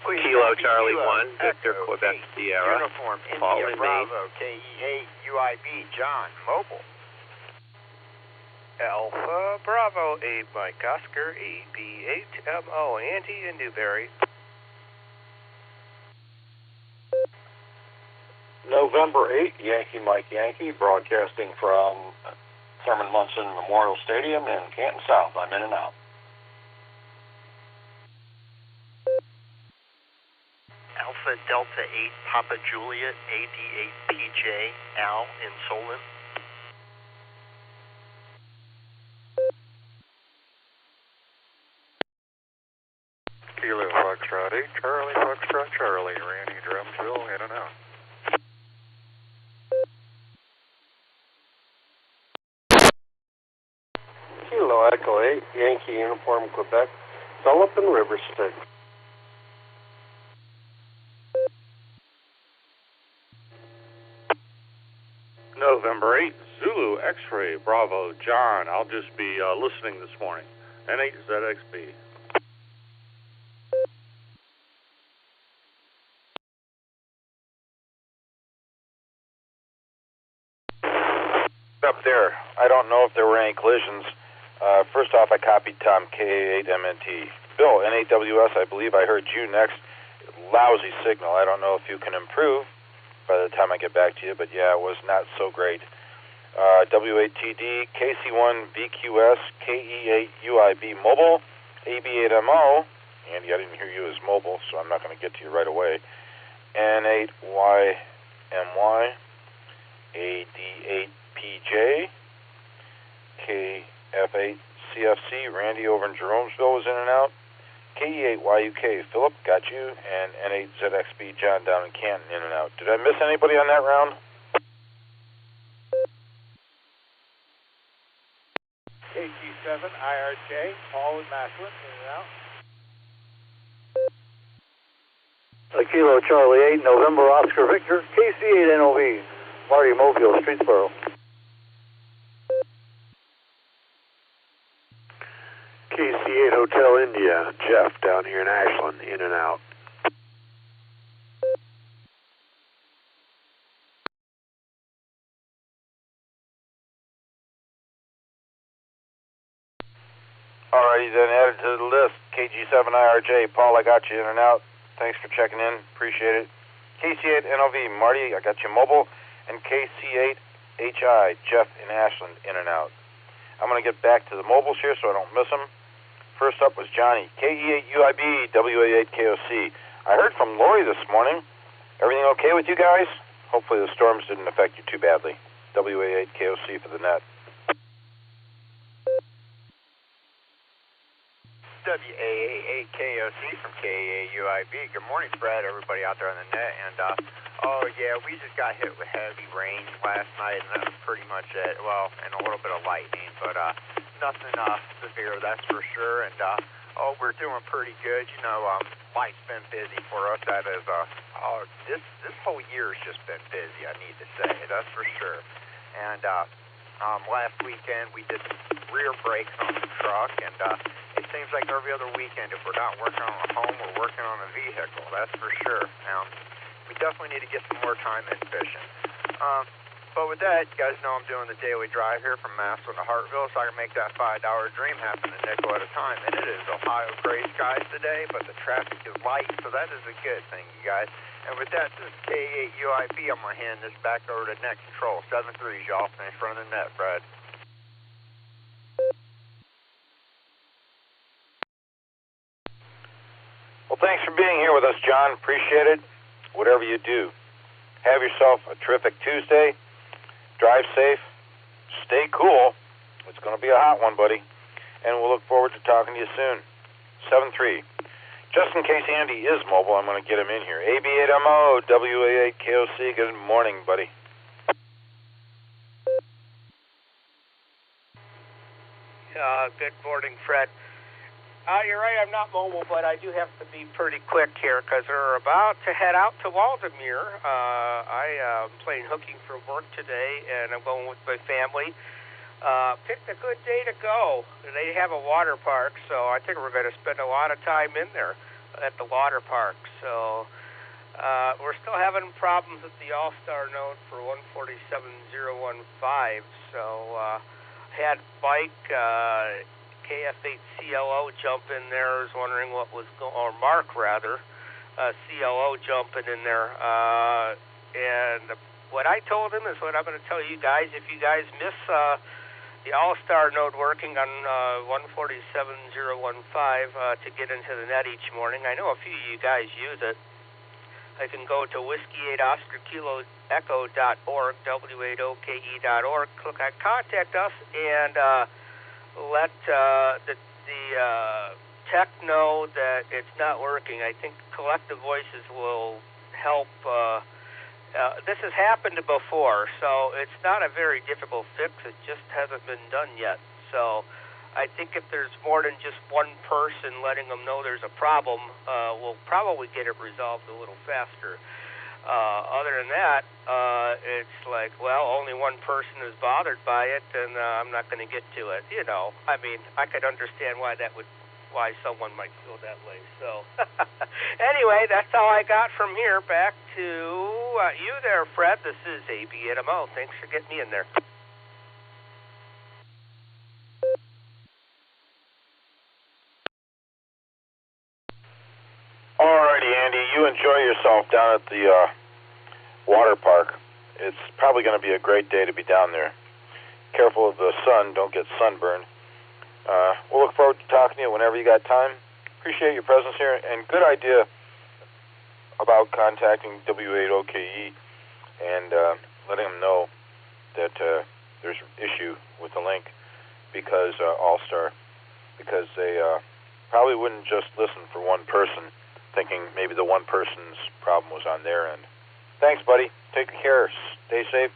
Kilo Charlie 1, Victor Quebec Sierra. Uniform Paul India and Bravo, KE8 UIB, John, mobile. Alpha Bravo 8 Mike Oscar, AB8 MO, Andy in Newberry. November 8, Yankee Mike Yankee, broadcasting from Thurman Munson Memorial Stadium in Canton South. I'm in and out. Alpha Delta 8 Papa Juliet, AD8 PJ, Al in Solon. Kilo Foxtrot 8, Charlie Foxtrot Charlie, Randy Drumsville, in and out. Kilo Echo 8, Yankee Uniform Quebec, Phillip and Riverstick. November 8, Zulu X-Ray Bravo John. I'll just be listening this morning. N8ZXB. Up there, I don't know if there were any collisions. First off, I copied Tom, KA8MNT. Bill, NAWS, I believe I heard you next. Lousy signal. I don't know if you can improve by the time I get back to you, but yeah, it was not so great. W8TD, KC1, VQS, KE8UIB mobile, AB8MO, Andy, I didn't hear you as mobile, so I'm not going to get to you right away. N8YMY, AD8PJ, KF8CFC, Randy over in Jeromesville was in and out. KE8YUK, Philip, got you, and N8ZXB, John down in Canton, in and out. Did I miss anybody on that round? KG7, IRJ, Paul and Maslin, in and out. Kilo Charlie 8, November Oscar Victor, KC8 NOV, Marty Mobile, Streetsboro. KC8 Hotel India, Jeff down here in Ashland, in and out. Alrighty then, added to the list. KG7IRJ, Paul, I got you in and out. Thanks for checking in, appreciate it. KC8 NOV, Marty, I got you mobile. And KC8HI, Jeff in Ashland, in and out. I'm going to get back to the mobiles here so I don't miss them. First up was Johnny, KE8UIB, WA8KOC. I heard from Lori this morning. Everything okay with you guys? Hopefully the storms didn't affect you too badly. WA8KOC for the net. WAA8KOC from KAUIB. Good morning, Fred, everybody out there on the net. And, oh, yeah, we just got hit with heavy rain last night, and that was pretty much it. Well, and a little bit of lightning, but nothing severe, that's for sure. And, oh, we're doing pretty good. You know, life's been busy for us. That is, this whole year's just been busy, I need to say. That's for sure. And, last weekend we did some rear brakes on the truck, and it seems like every other weekend, if we're not working on a home, we're working on a vehicle, that's for sure. We definitely need to get some more time in fishing. But with that, you guys know I'm doing the daily drive here from Maslin to Hartville, so I can make that $5 dream happen a nickel at a time. And it is Ohio gray skies today, but the traffic is light, so that is a good thing, you guys. And with that, this is K8UIB. I'm going to hand this back over to Net Control. 7-3, y'all. Finish running the net, Brad. Well, thanks for being here with us, John. Appreciate it. Whatever you do, have yourself a terrific Tuesday. Drive safe. Stay cool. It's going to be a hot one, buddy. And we'll look forward to talking to you soon. 7-3. Just in case Andy is mobile, I'm going to get him in here. AB8MO, WA8KOC, good morning, buddy. Good morning, Fred. You're right, I'm not mobile, but I do have to be pretty quick here because we're about to head out to Waldemere. I am playing hooking for work today, and I'm going with my family. picked a good day to go. They have a water park, so I think we're going to spend a lot of time in there at the water park. So we're still having problems with the Allstar Node for 147015. So had Mike KF8CLO jump in there. Was wondering what was going, or Mark rather, CLO jumping in there. And what I told him is what I'm going to tell you guys. If you guys miss the Allstar Node working on 147015 to get into the net each morning, I know a few of you guys use it. I can go to Whiskey 8 Oscar Kilo Echo.org, W8OKE.org, click on Contact Us, and let the tech know that it's not working. I think Collective Voices will help. This has happened before, so it's not a very difficult fix. It just hasn't been done yet. So I think if there's more than just one person letting them know there's a problem, we'll probably get it resolved a little faster. Other than that, it's like, well, only one person is bothered by it, and I'm not going to get to it. You know, I mean, I could understand why someone might feel that way. So anyway, that's all I got from here. Back to you there, Fred. This is ABNMO. Thanks for getting me in there. Alrighty, Andy, you enjoy yourself down at the water park. It's probably going to be a great day to be down there. Careful of the sun, don't get sunburned. We'll look forward to talking to you whenever you got time. Appreciate your presence here, and good idea about contacting W8OKE and letting them know that there's an issue with the link because Allstar, because they probably wouldn't just listen for one person, thinking maybe the one person's problem was on their end. Thanks, buddy. Take care. Stay safe.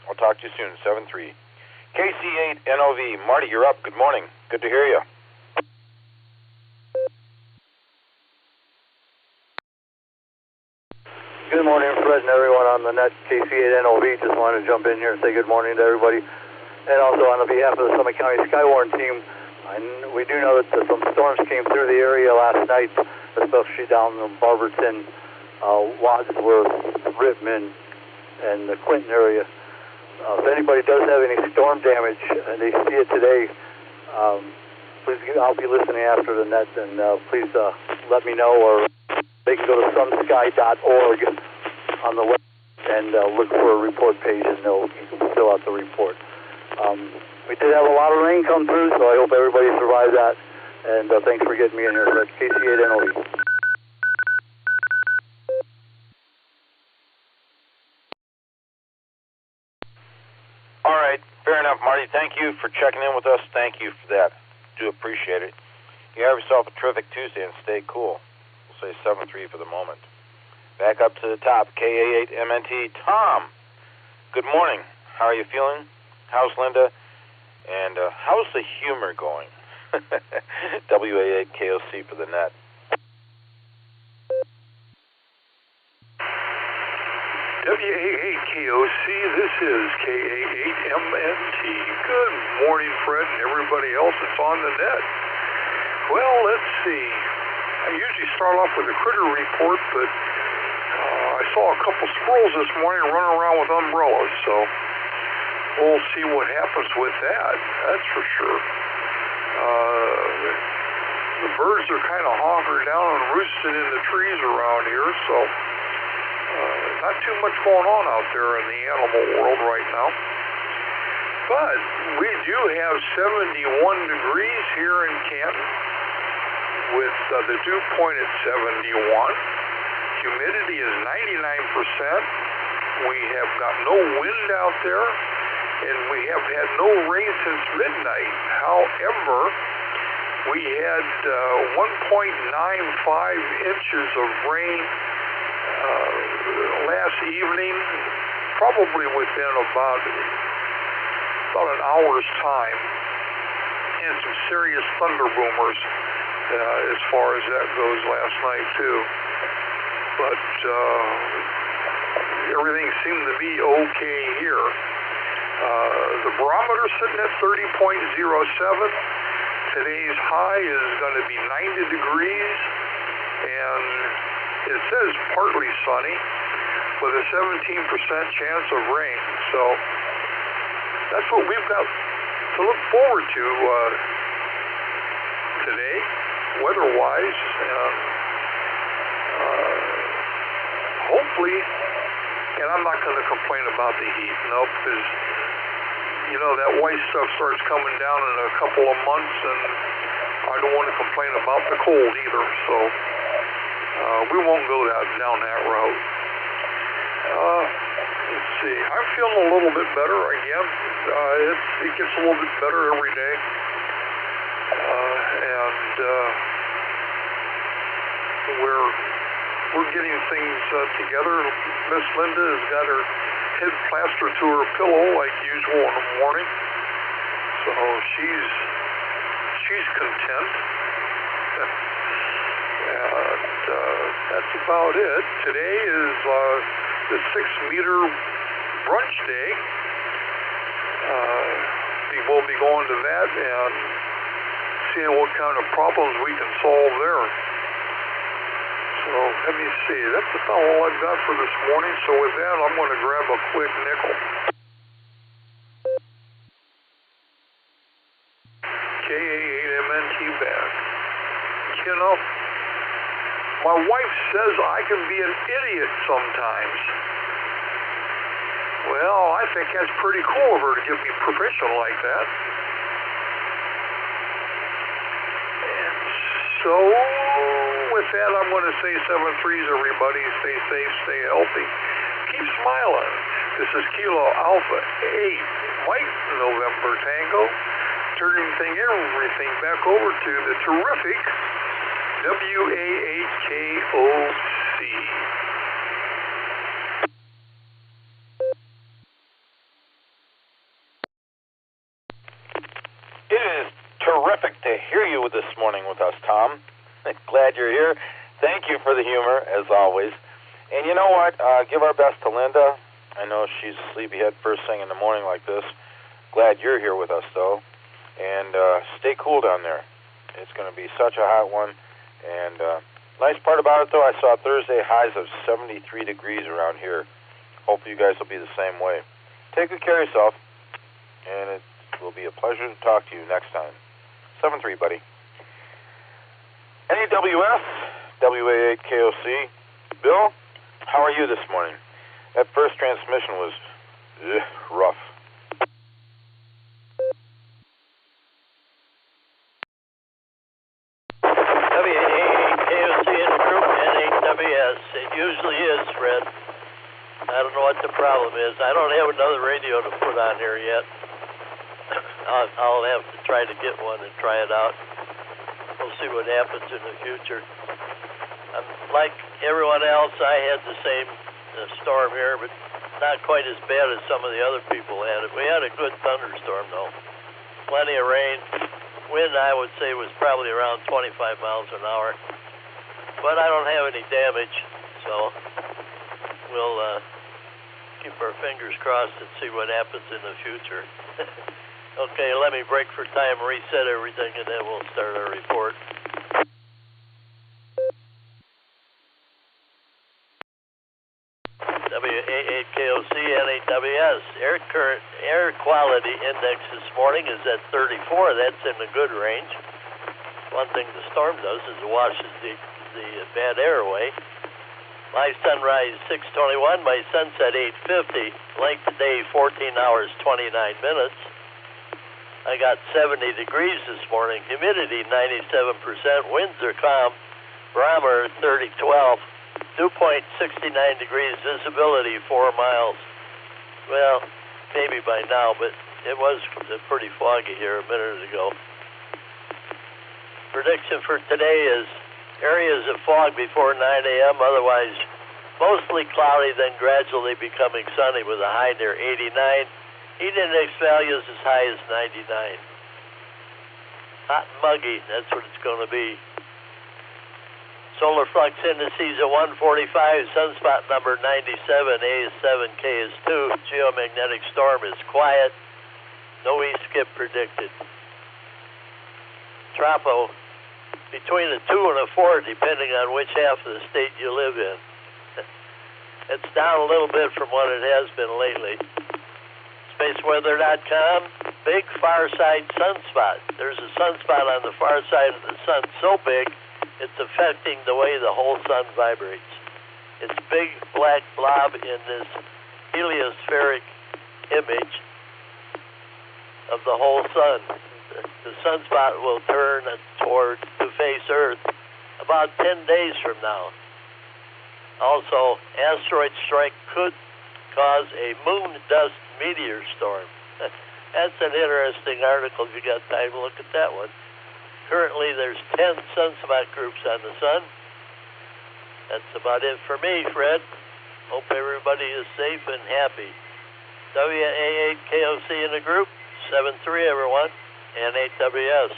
I'll talk to you soon. 7-3. KC8NOV. Marty, you're up. Good morning. Good to hear you. Good morning, Fred, and everyone on the net. KC8NOV. Just wanted to jump in here and say good morning to everybody. And also on behalf of the Summit County Skywarn team, we do know that some storms came through the area last night, especially down in Barberton, Wadsworth, Rittman, and the Clinton area. If anybody does have any storm damage and they see it today, please, I'll be listening after the net, and please let me know, or they can go to sunsky.org on the web and look for a report page, and you can fill out the report. We did have a lot of rain come through, so I hope everybody survived that, and thanks for getting me in here. That's KC8NOV. All right, fair enough, Marty. Thank you for checking in with us. Thank you for that. Do appreciate it. You have yourself a terrific Tuesday and stay cool. We'll say 7-3 for the moment. Back up to the top, KA8MNT. Tom, good morning. How are you feeling? How's Linda? And how's the humor going? WA8KOC for the net. WA8KOC, this is KA8MNT. Good morning, Fred, and everybody else that's on the net. Well, let's see. I usually start off with a critter report, but I saw a couple squirrels this morning running around with umbrellas, so we'll see what happens with that. That's for sure. The birds are kind of honkered down and roosted in the trees around here, so not too much going on out there in the animal world right now. But we do have 71 degrees here in Canton with the dew point at 71. Humidity is 99%. We have got no wind out there, and we have had no rain since midnight. However, we had 1.95 inches of rain last evening, probably within about an hour's time, and some serious thunder boomers as far as that goes last night too. But everything seemed to be okay here. The barometer sitting at 30.07. Today's high is going to be 90 degrees, and it says partly sunny with a 17% chance of rain. So that's what we've got to look forward to today, weather-wise, and hopefully, and I'm not going to complain about the heat, no, because you know, that white stuff starts coming down in a couple of months, and I don't want to complain about the cold either, so we won't go down that route. Let's see, I'm feeling a little bit better again. It gets a little bit better every day, and we're getting things together. Miss Linda has got her head plastered to her pillow like usual in the morning, so she's content. And that's about it. Today is the 6-meter brunch day. We'll be going to that and seeing what kind of problems we can solve there. So let me see, that's about all I've got for this morning. So with that, I'm going to grab a quick nickel. KA8MNT back. You know, my wife says I can be an idiot sometimes. Well, I think that's pretty cool of her to give me permission like that. And so with that, I'm going to say 7-3s, everybody. Stay safe, stay healthy. Keep smiling. This is Kilo Alpha 8, Mike November Tango, turning everything back over to the terrific WAHKOC. It is terrific to hear you this morning with us, Tom. Glad you're here. Thank you for the humor, as always. And you know what? Give our best to Linda. I know she's sleepyhead first thing in the morning like this. Glad you're here with us, though. And stay cool down there. It's going to be such a hot one. And nice part about it, though, I saw Thursday highs of 73 degrees around here. Hopefully you guys will be the same way. Take good care of yourself. And it will be a pleasure to talk to you next time. 7-3, buddy. NEWS, WA8KOC. Bill, how are you this morning? That first transmission was rough. WA8KOC in the group, N8WS. It usually is, Fred. I don't know what the problem is. I don't have another radio to put on here yet. I'll have to try to get one and try it out. We'll see what happens in the future. Like everyone else, I had the same storm here, but not quite as bad as some of the other people had it. We had a good thunderstorm, though. Plenty of rain. Wind, I would say, was probably around 25 miles an hour. But I don't have any damage, so we'll keep our fingers crossed and see what happens in the future. Okay, let me break for time, reset everything, and then we'll start our report. WA8KOC, N8WS. Air quality index this morning is at 34. That's in the good range. One thing the storm does is it washes the bad air away. My sunrise 6:21, my sunset 8:50. Length of day 14 hours 29 minutes. I got 70 degrees this morning. Humidity 97%. Winds are calm. Barometer 3012. Dew point 69 degrees. Visibility 4 miles. Well, maybe by now, but it was pretty foggy here a minute ago. Prediction for today is areas of fog before 9 a.m. Otherwise, mostly cloudy, then gradually becoming sunny with a high near 89. Heat index values as high as 99. Hot and muggy, that's what it's going to be. Solar flux indices at 145, sunspot number 97, A is 7, K is 2. Geomagnetic storm is quiet. No east skip predicted. Tropo between a 2 and a 4, depending on which half of the state you live in. It's down a little bit from what it has been lately. SpaceWeather.com, big far side sunspot. There's a sunspot on the far side of the sun so big, it's affecting the way the whole sun vibrates. It's a big black blob in this heliospheric image of the whole sun. The sunspot will turn to face Earth about 10 days from now. Also, asteroid strike could cause a moon dust meteor storm. That's an interesting article if you got time to look at that one. Currently, there's 10 sunspot groups on the sun. That's about it for me, Fred. Hope everybody is safe and happy. WA8KOC in the group, 7-3 everyone, and 8WS.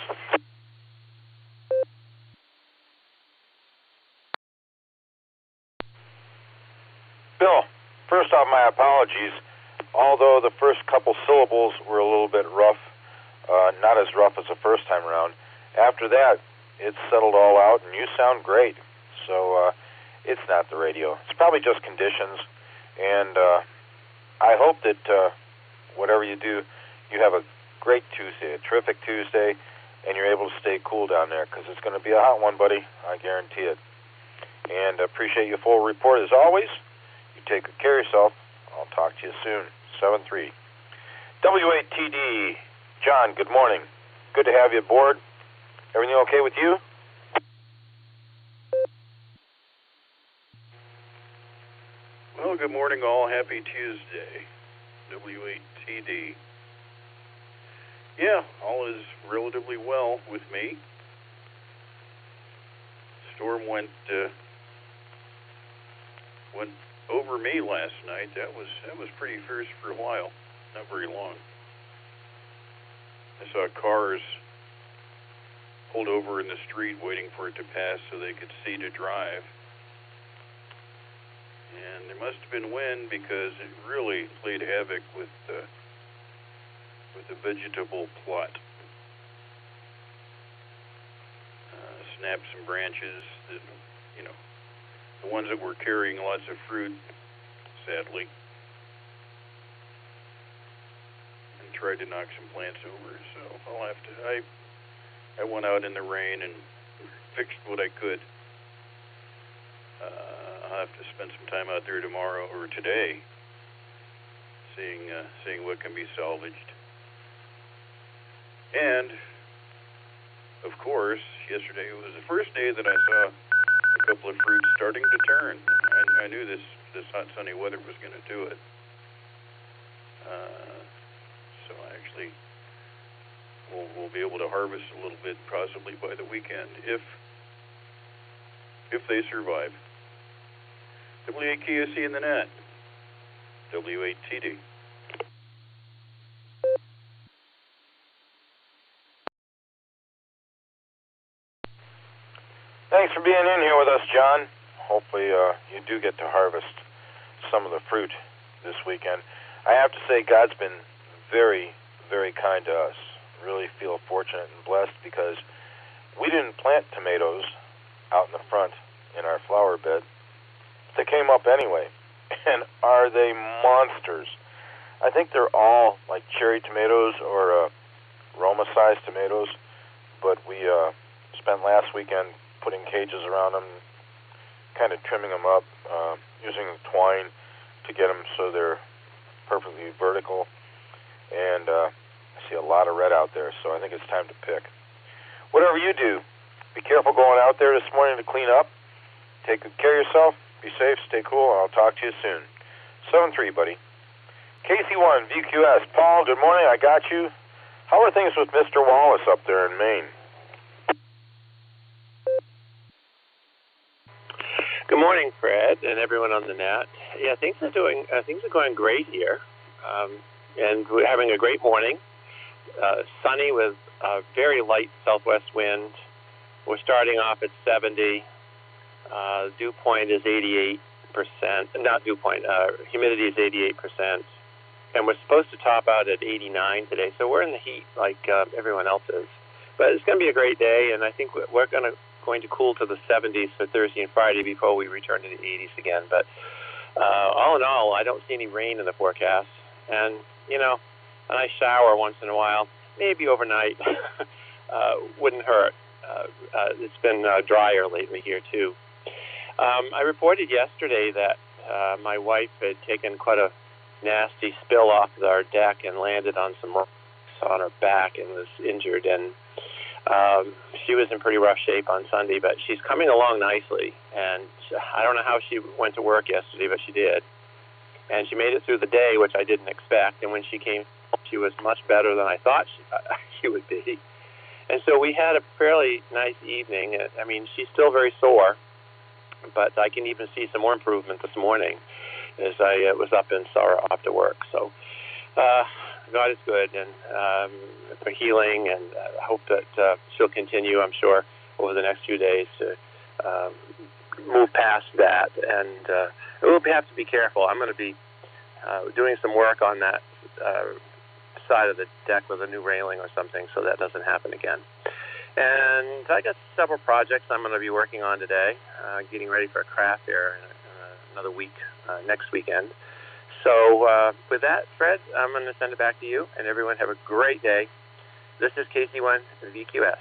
Bill, first off, my apologies. Although the first couple syllables were a little bit rough, not as rough as the first time around, after that, it's settled all out, and you sound great. So it's not the radio. It's probably just conditions. And I hope that whatever you do, you have a great Tuesday, a terrific Tuesday, and you're able to stay cool down there, because it's going to be a hot one, buddy. I guarantee it. And appreciate your full report as always. You take good care of yourself. I'll talk to you soon. 7-3. W8TD. John, good morning. Good to have you aboard. Everything okay with you? Well, good morning all. Happy Tuesday. W8TD. Yeah, all is relatively well with me. Storm went over me last night. That was pretty fierce for a while, not very long. I saw cars pulled over in the street waiting for it to pass so they could see to drive. And there must have been wind because it really played havoc with the vegetable plot. Snapped some branches that, the ones that were carrying lots of fruit, sadly, and tried to knock some plants over. So I'll have to. I went out in the rain and fixed what I could. I'll have to spend some time out there tomorrow or today, seeing what can be salvaged. And of course, yesterday was the first day that I saw a couple of fruits starting to turn. I knew this hot sunny weather was going to do it. So I actually we'll be able to harvest a little bit possibly by the weekend if they survive. W8KOC in the net. W8TD. Thanks for being in here with us, John. Hopefully you do get to harvest some of the fruit this weekend. I have to say God's been very, very kind to us. Really feel fortunate and blessed because we didn't plant tomatoes out in the front in our flower bed. They came up anyway. And are they monsters? I think they're all like cherry tomatoes or Roma-sized tomatoes, but we spent last weekend putting cages around them, kind of trimming them up, using twine to get them so they're perfectly vertical. And I see a lot of red out there, so I think it's time to pick. Whatever you do, be careful going out there this morning to clean up. Take good care of yourself. Be safe. Stay cool. And I'll talk to you soon. 7-3, buddy. KC1, VQS. Paul, good morning. I got you. How are things with Mr. Wallace up there in Maine? Good morning, Fred, and everyone on the net. Yeah, things are going great here, and we're having a great morning. Sunny with a very light southwest wind. We're starting off at 70. Dew point is 88%. Not dew point. Humidity is 88%. And we're supposed to top out at 89 today. So we're in the heat like everyone else is. But it's going to be a great day, and I think we're going to cool to the 70s for Thursday and Friday before we return to the 80s again. But all in all, I don't see any rain in the forecast. And, you know, a nice shower once in a while, maybe overnight, wouldn't hurt. It's been drier lately here, too. I reported yesterday that my wife had taken quite a nasty spill off our deck and landed on some rocks on her back and was injured. And she was in pretty rough shape on Sunday, but she's coming along nicely. And I don't know how she went to work yesterday, but she did. And she made it through the day, which I didn't expect. And when she came home, she was much better than I thought she would be. And so we had a fairly nice evening. I mean, she's still very sore, but I can even see some more improvement this morning as I was up and saw her off to work. So God is good, and for healing, and I hope that she'll continue, I'm sure, over the next few days to move past that. And we'll have to be careful. I'm going to be doing some work on that side of the deck with a new railing or something so that doesn't happen again. And I got several projects I'm going to be working on today, getting ready for a craft fair in another week, next weekend. So with that, Fred, I'm going to send it back to you, and everyone have a great day. This is KC1 VQS.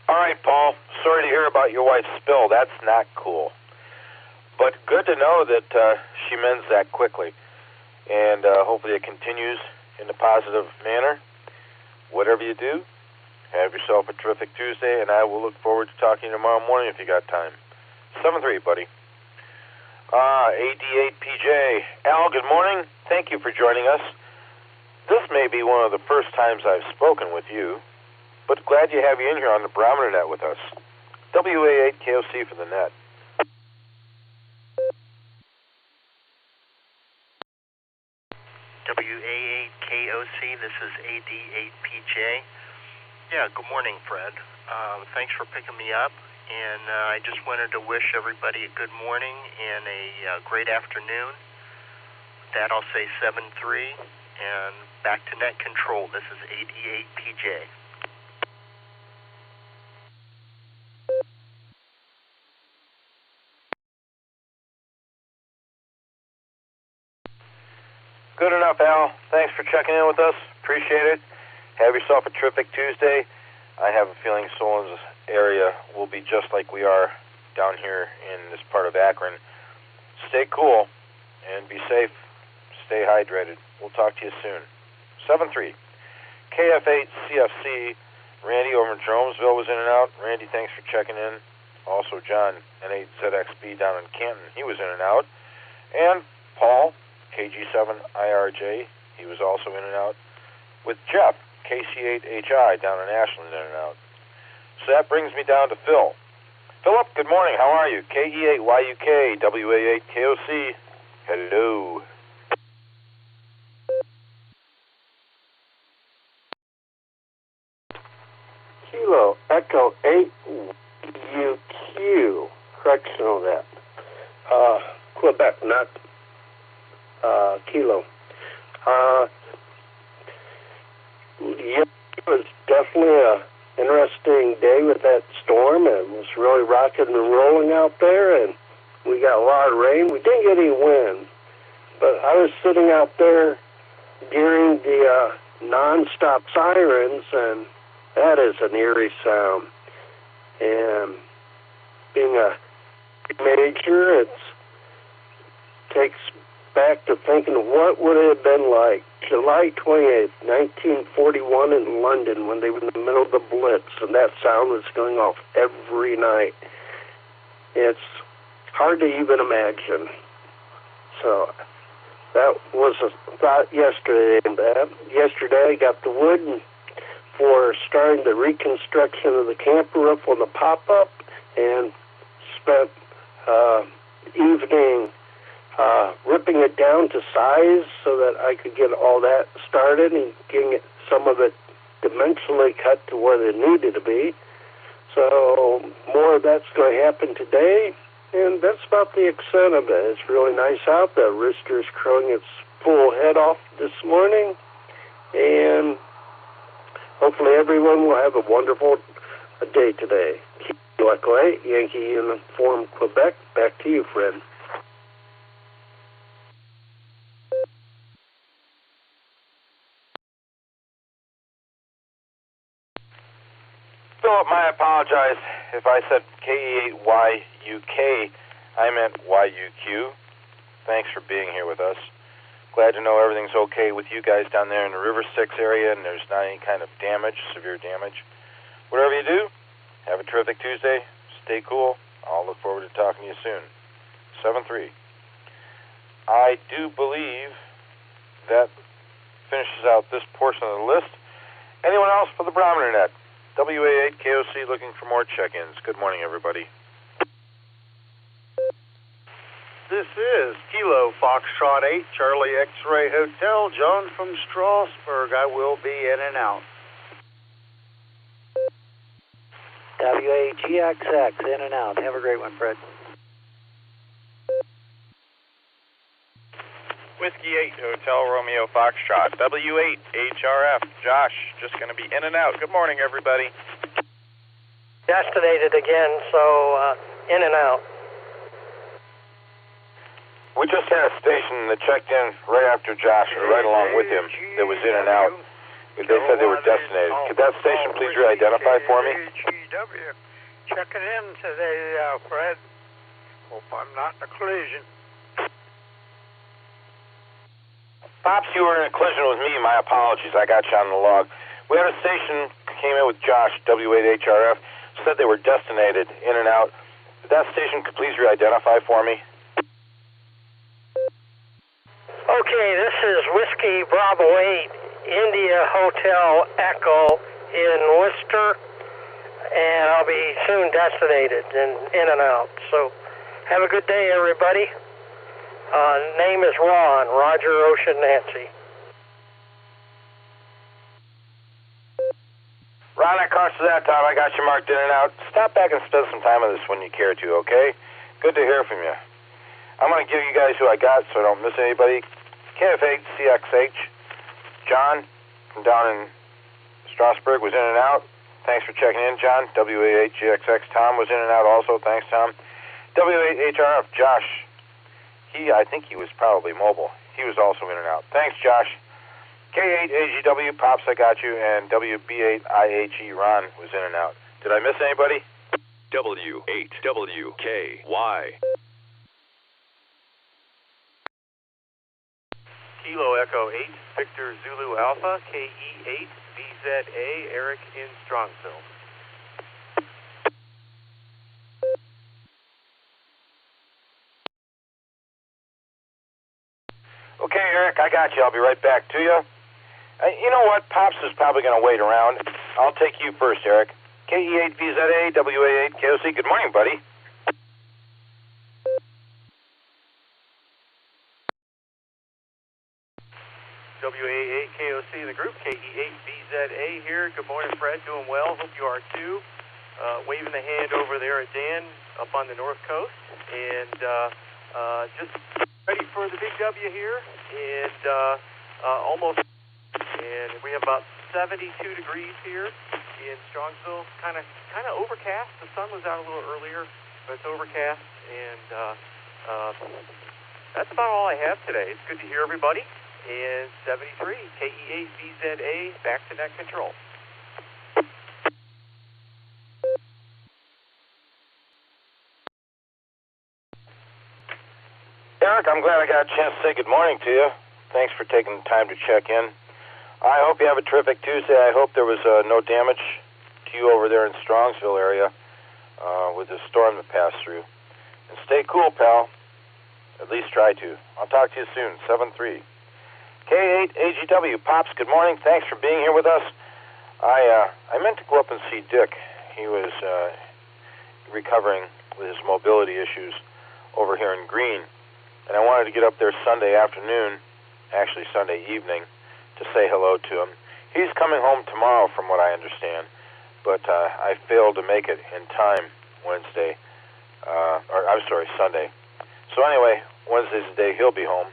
All right, Paul. Sorry to hear about your wife's spill. That's not cool. But good to know that she mends that quickly. And hopefully it continues in a positive manner. Whatever you do, have yourself a terrific Tuesday, and I will look forward to talking to you tomorrow morning if you got time. 7-3, buddy. AD8PJ. Al, good morning. Thank you for joining us. This may be one of the first times I've spoken with you, but glad to have you in here on the Barometer Net with us. WA8KOC for the net. WA8KOC, this is AD8PJ. Yeah, good morning, Fred. Thanks for picking me up, and I just wanted to wish everybody a good morning and a great afternoon. With that, I'll say 7-3, and back to net control. This is AD8PJ. Good enough, Al. Thanks for checking in with us. Appreciate it. Have yourself a terrific Tuesday. I have a feeling Solon's area will be just like we are down here in this part of Akron. Stay cool and be safe. Stay hydrated. We'll talk to you soon. 7-3. KF8CFC. Randy over in Jeromesville was in and out. Randy, thanks for checking in. Also, John, N8ZXB down in Canton. He was in and out. And Paul, KG7IRJ, he was also in and out, with Jeff, KC8HI, down in Ashland, in and out. So that brings me down to Phil. Philip, good morning. How are you? KE8YUK, WA8KOC. Hello. Kilo Echo 8 UQ. Correction on that. Quebec, not Kilo. Yeah, it was definitely a interesting day with that storm. It was really rocking and rolling out there, and we got a lot of rain. We didn't get any wind, but I was sitting out there during the non-stop sirens, and that is an eerie sound. And being a major, it takes back to thinking what would it have been like July 28th, 1941 in London when they were in the middle of the Blitz, and that sound was going off every night. It's hard to even imagine. So that was a thought yesterday. And yesterday I got the wood for starting the reconstruction of the camper roof on the pop-up, and spent evening ripping it down to size so that I could get all that started and getting some of it dimensionally cut to where they needed to be. So more of that's going to happen today, and that's about the extent of it. It's really nice out. The rooster's crowing its full head off this morning, and hopefully everyone will have a wonderful day today. Echo 8, Yankee Uniform Quebec. Back to you, Fred. Philip, I apologize if I said KE8YUK. I meant YUQ. Thanks for being here with us. Glad to know everything's okay with you guys down there in the River Styx area and there's not any kind of damage, severe damage. Whatever you do, have a terrific Tuesday. Stay cool. I'll look forward to talking to you soon. 7-3. I do believe that finishes out this portion of the list. Anyone else for the Barometer Net? WA8 KOC looking for more check-ins. Good morning, everybody. This is Kilo Foxtrot 8, Charlie X-Ray Hotel, John from Strasburg. I will be in and out. WAGXX, in and out. Have a great one, Fred. Whiskey 8, Hotel Romeo Foxtrot. W8, HRF. Josh, just going to be in and out. Good morning, everybody. Destinated again, so in and out. We just had a station that checked in right after Josh, or right along with him, that was in and out. They said they were destinated. Could that station please re-identify for me? Checking in today, Fred. Hope I'm not in a collision. Pops, you were in a collision with me. My apologies. I got you on the log. We had a station came in with Josh, W8HRF, said they were destinated in and out. If that station could please re-identify for me. Okay, this is Whiskey Bravo 8, India Hotel Echo in Worcester, and I'll be soon destinated and in and out. So have a good day, everybody. Name is Ron, Roger Ocean Nancy. Ron, I crossed to that time. I got you marked in and out. Stop back and spend some time with us when you care to, okay? Good to hear from you. I'm going to give you guys who I got so I don't miss anybody. KF8CXH, John from down in Strasburg was in and out. Thanks for checking in, John. WA8GXX, Tom was in and out also. Thanks, Tom. W8HRF, Josh. I think he was probably mobile. He was also in and out. Thanks, Josh. K8AGW, Pops, I got you. And WB8IHE, Ron was in and out. Did I miss anybody? W8WKY. Kilo Echo 8, Victor Zulu Alpha, KE8, BZA, Eric in Strongsville. Okay, Eric, I got you. I'll be right back to you. You know what? Pops is probably going to wait around. I'll take you first, Eric. KE8VZA, WA8 KOC. Good morning, buddy. WA8 KOC in the group, KE8VZA here. Good morning, Fred. Doing well. Hope you are too. Waving the hand over there at Dan up on the North Coast. And just ready for the big W here. And almost. And we have about 72 degrees here in Strongsville. Kind of overcast. The sun was out a little earlier, but it's overcast. And that's about all I have today. It's good to hear everybody. And 73, KE8VZA, back to net control. Eric, I'm glad I got a chance to say good morning to you. Thanks for taking the time to check in. I hope you have a terrific Tuesday. I hope there was no damage to you over there in Strongsville area with the storm that passed through. And stay cool, pal. At least try to. I'll talk to you soon. 7-3. K8AGW, Pops, good morning. Thanks for being here with us. I meant to go up and see Dick. He was recovering with his mobility issues over here in Green. and I wanted to get up there Sunday afternoon, actually Sunday evening, to say hello to him. He's coming home tomorrow, from what I understand, but I failed to make it in time Sunday. So anyway, Wednesday's the day he'll be home,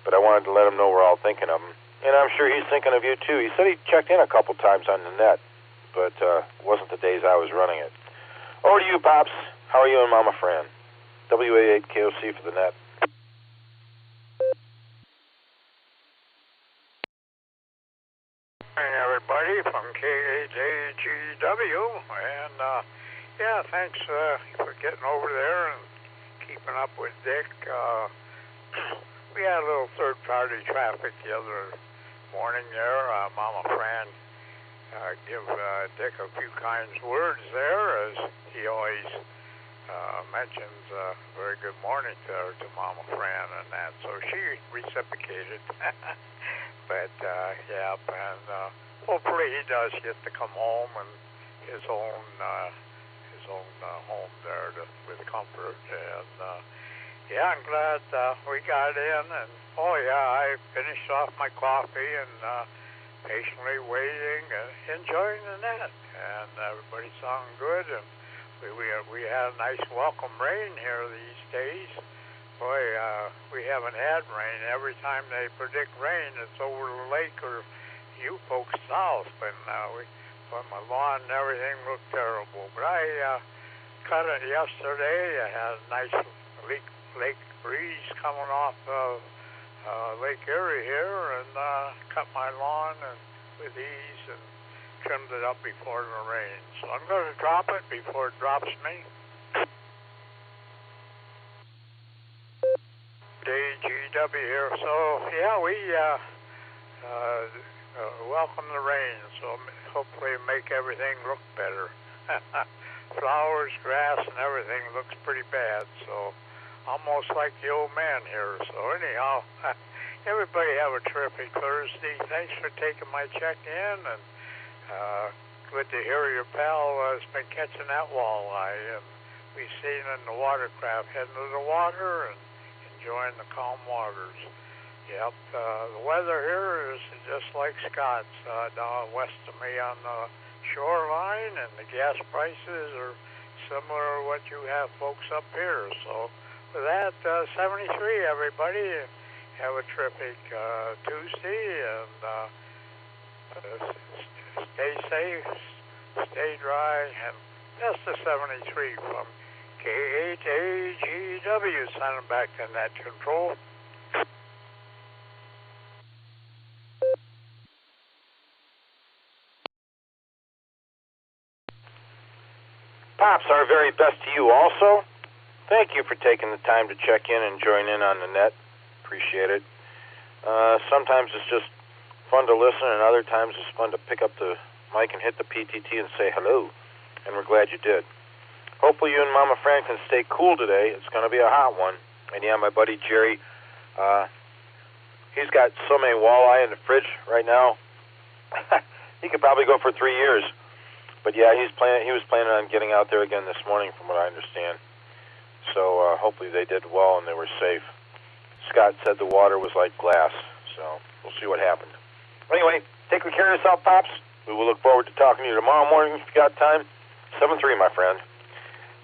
but I wanted to let him know we're all thinking of him. And I'm sure he's thinking of you, too. He said he checked in a couple times on the net, but wasn't the days I was running it. Over to you, Pops. How are you and Mama Fran? WA8KOC for the net. Morning, everybody, from K8AGW, and thanks for getting over there and keeping up with Dick. We had a little third-party traffic the other morning there. Mama Fran give Dick a few kind words there, as he always mentions very good morning to Mama Fran and that, so she reciprocated. But and hopefully he does get to come home and his own home there with comfort. And I'm glad we got in. And I finished off my coffee and patiently waiting, enjoying the net. And everybody sounded good. And we had a nice welcome rain here these days. Boy, we haven't had rain. Every time they predict rain, it's over the lake or you folks south. But my lawn and everything looked terrible. But I cut it yesterday. I had a nice lake breeze coming off of Lake Erie here, and cut my lawn with ease and trimmed it up before the rain. So I'm going to drop it before it drops me. GW here. So we welcome the rain. So hopefully make everything look better. Flowers, grass, and everything looks pretty bad. So almost like the old man here. So anyhow, everybody have a terrific Thursday. Thanks for taking my check-in, and good to hear your pal has been catching that walleye, and we've seen in the watercraft heading to the water and enjoying the calm waters. Yep, the weather here is just like Scott's down west of me on the shoreline, and the gas prices are similar to what you have folks up here. So with that, 73, everybody, have a terrific Tuesday, and stay safe, stay dry, and that's the 73 from K8AGW, signing back to Net Control. Pops, our very best to you also. Thank you for taking the time to check in and join in on the net. Appreciate it. Sometimes it's just fun to listen, and other times it's fun to pick up the mic and hit the PTT and say hello, and we're glad you did. Hopefully you and Mama Fran can stay cool today. It's going to be a hot one. And my buddy Jerry, he's got so many walleye in the fridge right now. He could probably go for 3 years. But he was planning on getting out there again this morning, from what I understand. So hopefully they did well and they were safe. Scott said the water was like glass, so we'll see what happened. Anyway, take good care of yourself, Pops. We will look forward to talking to you tomorrow morning if you got time. 7-3, my friend.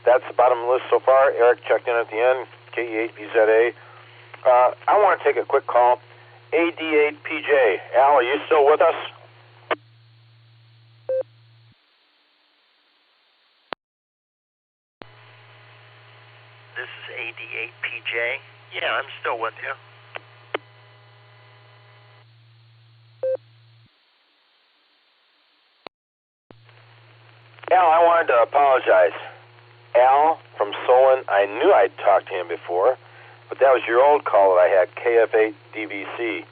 That's the bottom of the list so far. Eric checked in at the end, KE8BZA. I want to take a quick call. AD8PJ. Al, are you still with us? This is AD8PJ. Yeah, I'm still with you. Al, I wanted to apologize. Al from Solon, I knew I'd talked to him before, but that was your old call that I had, KF8DVC,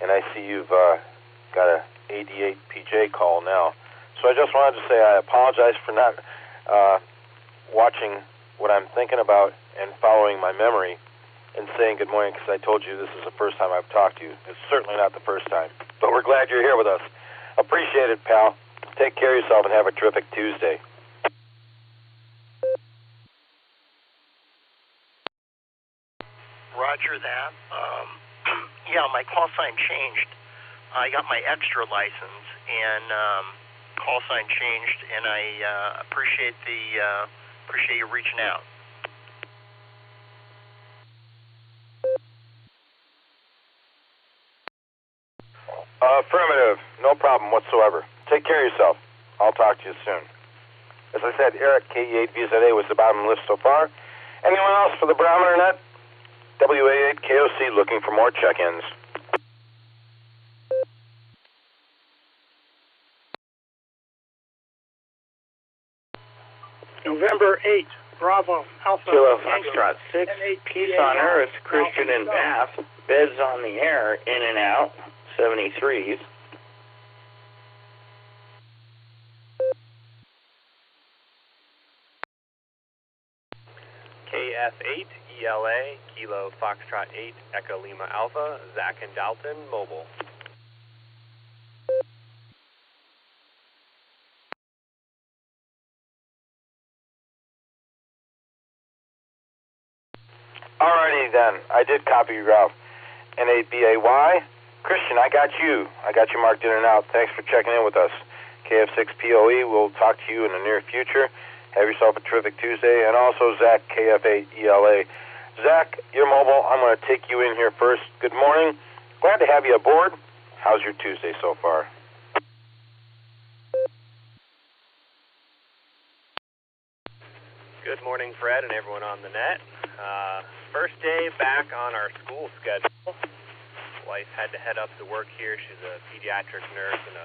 and I see you've got a AD8PJ call now. So I just wanted to say I apologize for not watching what I'm thinking about and following my memory and saying good morning, because I told you this is the first time I've talked to you. It's certainly not the first time, but we're glad you're here with us. Appreciate it, pal. Take care of yourself and have a terrific Tuesday. Roger. Roger that. Yeah, my call sign changed. I got my extra license, and call sign changed, and I appreciate you reaching out. Affirmative. No problem whatsoever. Take care of yourself. I'll talk to you soon. As I said, Eric, KE8VZA was the bottom list so far. Anyone else for the Barometer Net? WA8KOC looking for more check-ins. November 8, Bravo, Alpha. Kilo Foxtrot 6, Peace on Earth, Christian and Bath, beds on the air, in and out, 73s. KF8, ELA, Kilo Foxtrot 8, Echo Lima Alpha, Zach and Dalton, mobile. Alrighty then, I did copy you, Ralph. N8BAY, Christian, I got you. I got you marked in and out. Thanks for checking in with us. KF6POE, we'll talk to you in the near future. Have yourself a terrific Tuesday. And also Zach, KF8ELA. Zach, you're mobile. I'm going to take you in here first. Good morning. Glad to have you aboard. How's your Tuesday so far? Good morning, Fred, and everyone on the net. First day back on our school schedule. Wife had to head up to work here. She's a pediatric nurse and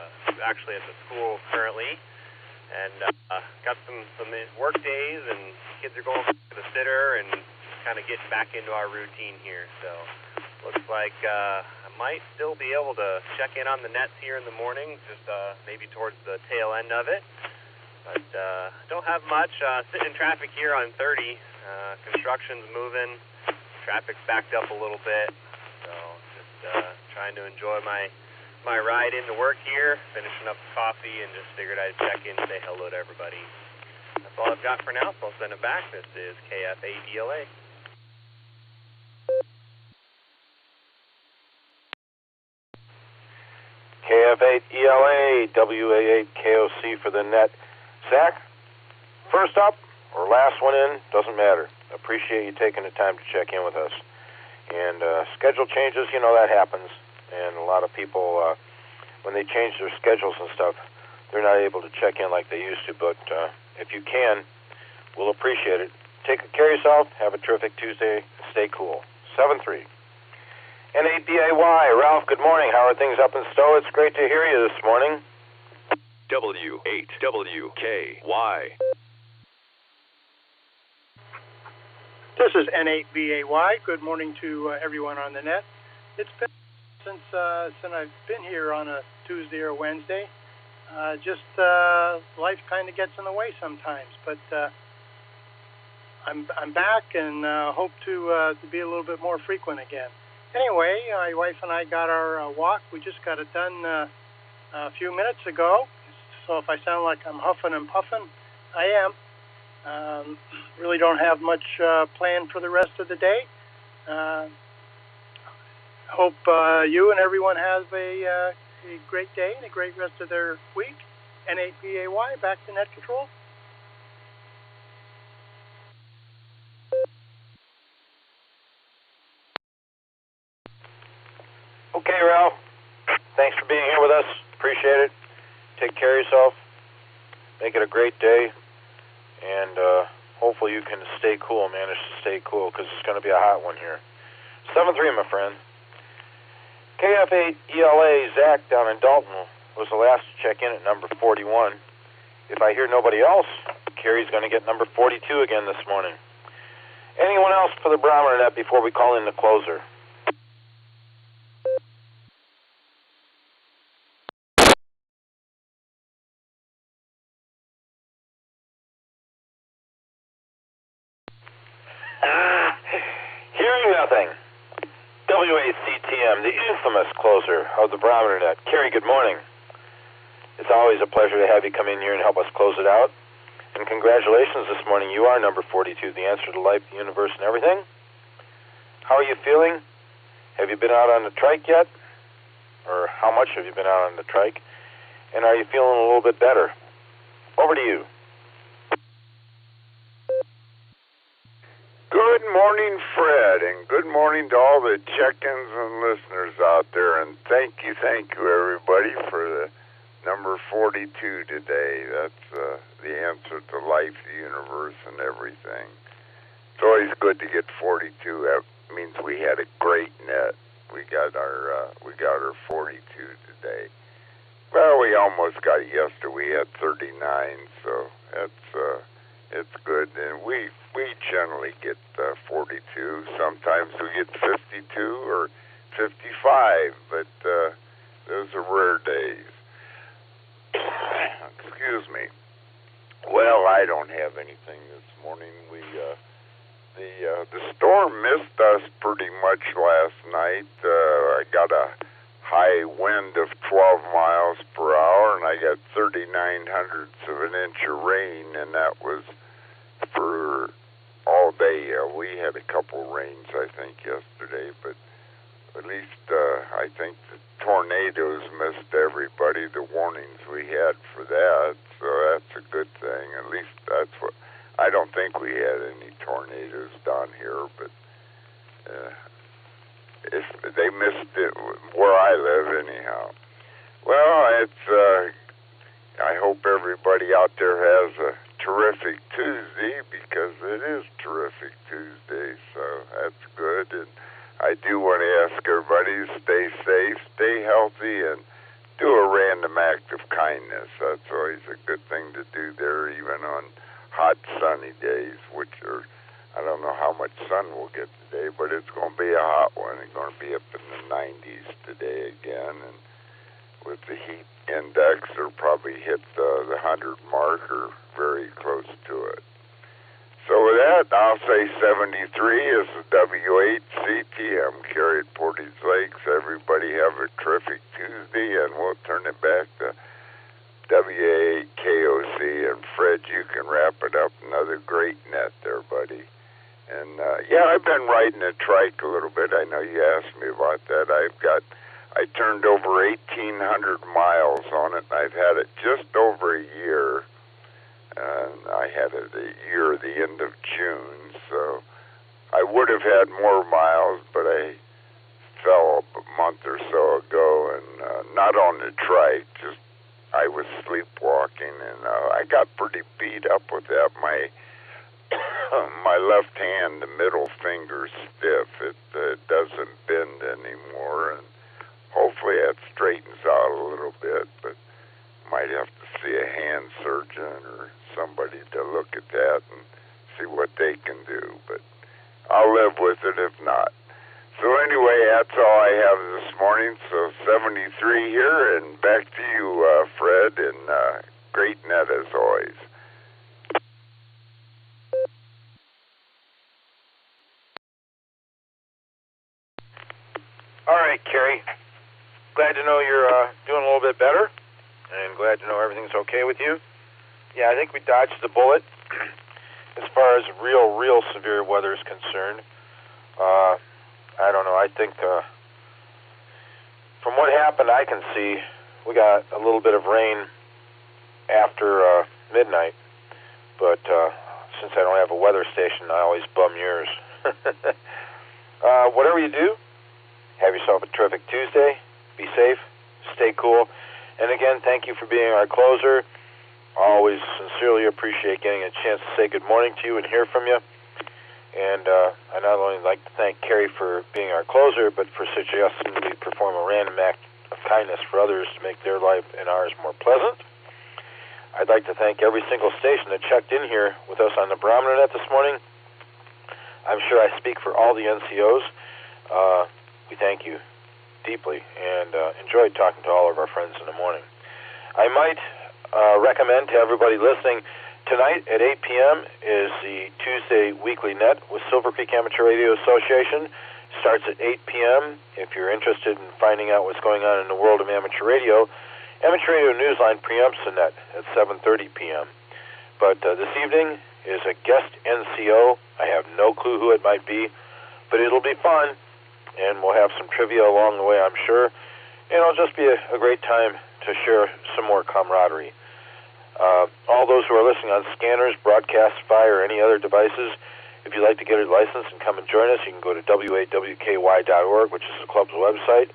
actually at the school currently. And got some work days, and kids are going to the sitter and kind of getting back into our routine here. So looks like I might still be able to check in on the nets here in the morning, just maybe towards the tail end of it. But don't have much. Sitting in traffic here on 30. Construction's moving. Traffic's backed up a little bit. So just trying to enjoy my ride into work here, finishing up coffee, and just figured I'd check in and say hello to everybody. That's all I've got for now, so I'll send it back. This is KF8ELA. KF8ELA, WA8KOC for the net. Zach, first up or last one in, doesn't matter. Appreciate you taking the time to check in with us. And schedule changes, you know, that happens. And a lot of people, when they change their schedules and stuff, they're not able to check in like they used to. But if you can, we'll appreciate it. Take care of yourself. Have a terrific Tuesday. Stay cool. 7-3. N8BAY, Ralph, good morning. How are things up in Stowe? It's great to hear you this morning. W8WKY. This is N8BAY. Good morning to everyone on the net. It's been since I've been here on a Tuesday or Wednesday. Just life kind of gets in the way sometimes, but I'm back and hope to be a little bit more frequent again. Anyway, my wife and I got our walk. We just got it done a few minutes ago. So if I sound like I'm huffing and puffing, I am. Really don't have much planned for the rest of the day. Hope you and everyone has a great day and a great rest of their week. N8BAY, back to net control. Okay, Ralph. Thanks for being here with us. Appreciate it. Take care of yourself. Make it a great day. And hopefully you can stay cool, manage to stay cool, because it's going to be a hot one here. 7-3, my friend. KF8ELA, Zach down in Dalton was the last to check in at number 41. If I hear nobody else, Carrie's going to get number 42 again this morning. Anyone else for the Barometer Net before we call in the closer? Hearing nothing. WACTM, the infamous closer of the Barometer Net. Carrie, good morning. It's always a pleasure to have you come in here and help us close it out. And congratulations this morning. You are number 42, the answer to life, the universe, and everything. how are you feeling? Have you been out on the trike yet? Or how much have you been out on the trike? And are you feeling a little bit better? Over to you. Good morning, Fred, and good morning to all the check-ins and listeners out there. And thank you, everybody, for the number 42 today. That's the answer to life, the universe, and everything. It's always good to get 42. That means we had a great net. We got our 42 today. Well, we almost got it yesterday. We had 39, so it's good. And we generally get 42. Sometimes we get 52 or 55, but those are rare days. Excuse me. Well, I don't have anything this morning. The storm missed us pretty much last night. I got a high wind of 12 miles per hour, and I got 39/100 of an inch of rain, and that was for all day. We had a couple rains, I think, yesterday, but at least I think the tornadoes missed everybody, the warnings we had for that, so that's a good thing. At least that's what... I don't think we had any tornadoes down here, but they missed it where I live anyhow. Well, I hope everybody out there has a terrific Tuesday, because it is terrific Tuesday, so that's good. And I do want to ask everybody to stay safe, stay healthy, and do a random act of kindness. That's always a good thing to do there, even on hot, sunny days, which are, I don't know how much sun we'll get today, but it's going to be a hot one. It's going to be up in the 90s today again, and with the heat index, it'll probably hit the 100 mark or very close to it. So with that, I'll say 73 is the W8CTM carried Portage Lakes. Everybody have a terrific Tuesday, and we'll turn it back to WA8KOC, and Fred, you can wrap it up. Another great net there, buddy. And yeah, I've been riding a trike a little bit. I know you asked me about that. I turned over 1,800 miles on it, and I've had it just over a year. And I had it a year at the end of June, so I would have had more miles, but I fell a month or so ago, and not on the trike, just I was sleepwalking, and I got pretty beat up with that. My left hand, the middle finger's stiff. It doesn't bend anymore, and hopefully that straightens out a little bit, but might have to see a hand surgeon or somebody to look at that and see what they can do, but I'll live with it if not. So anyway, that's all I have this morning. So 73 here, and back to you, Fred, and great net as always. All right, Kerry. Glad to know you're doing a little bit better, and glad to know everything's okay with you. Yeah, I think we dodged the bullet as far as real severe weather is concerned. I don't know. I think from what happened, I can see we got a little bit of rain after midnight, but since I don't have a weather station, I always bum yours. Whatever you do, have yourself a terrific Tuesday. Be safe. Stay cool. And again, thank you for being our closer. Always sincerely appreciate getting a chance to say good morning to you and hear from you. And I not only like to thank Kerry for being our closer, but for suggesting we perform a random act of kindness for others to make their life and ours more pleasant. I'd like to thank every single station that checked in here with us on the Barometer Net this morning. I'm sure I speak for all the NCOs. We thank you deeply and enjoyed talking to all of our friends in the morning. I might recommend to everybody listening, tonight at 8 p.m. is the Tuesday Weekly Net with Silvercreek Amateur Radio Association. Starts at 8 p.m. If you're interested in finding out what's going on in the world of amateur radio, Amateur Radio Newsline preamps the net at 7:30 p.m. But this evening is a guest NCO. I have no clue who it might be, but it'll be fun, and we'll have some trivia along the way, I'm sure. And it'll just be a great time to share some more camaraderie. All those who are listening on scanners, Broadcastify, or any other devices, if you'd like to get a license and come and join us, you can go to WAWKY.org, which is the club's website.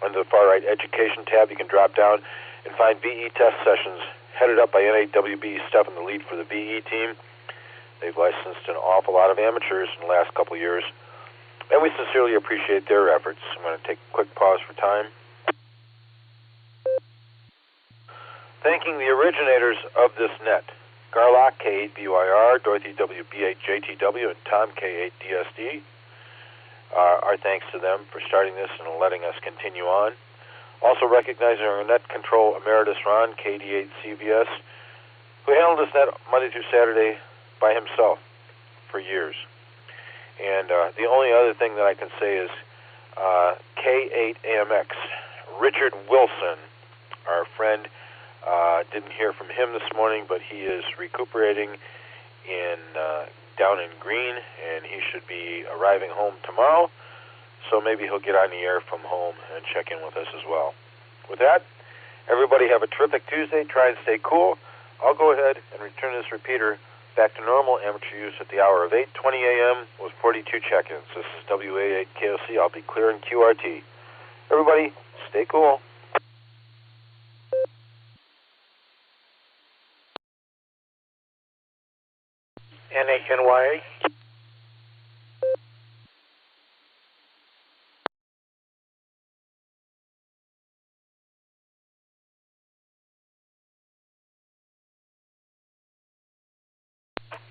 Under the far right education tab, you can drop down and find VE test sessions headed up by NAWB Stefan, the lead for the VE team. They've licensed an awful lot of amateurs in the last couple of years, and we sincerely appreciate their efforts. I'm going to take a quick pause for time. Thanking the originators of this net, Garlock, K8BYR, Dorothy WB8JTW, and Tom, K8DSD. Our thanks to them for starting this and letting us continue on. Also recognizing our net control emeritus Ron, KD8CVS, who handled this net Monday through Saturday by himself for years. And the only other thing that I can say is K8AMX, Richard Wilson, our friend. Didn't hear from him this morning, but he is recuperating down in Green, and he should be arriving home tomorrow. So maybe he'll get on the air from home and check in with us as well. With that, everybody have a terrific Tuesday. Try and stay cool. I'll go ahead and return this repeater back to normal amateur use at the hour of 8:20 a.m. with 42 check-ins. This is WA8KOC. I'll be clearing QRT. Everybody, stay cool. NANYA.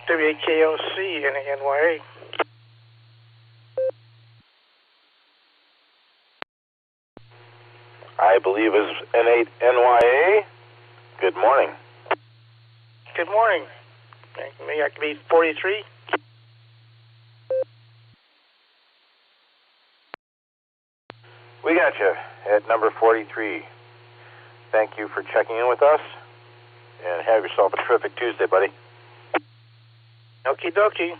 WAKOC, NANYA. I believe is N8NYA. Good morning. Good morning. Maybe I could be 43. We got you at number 43. Thank you for checking in with us, and have yourself a terrific Tuesday, buddy. Okie dokie.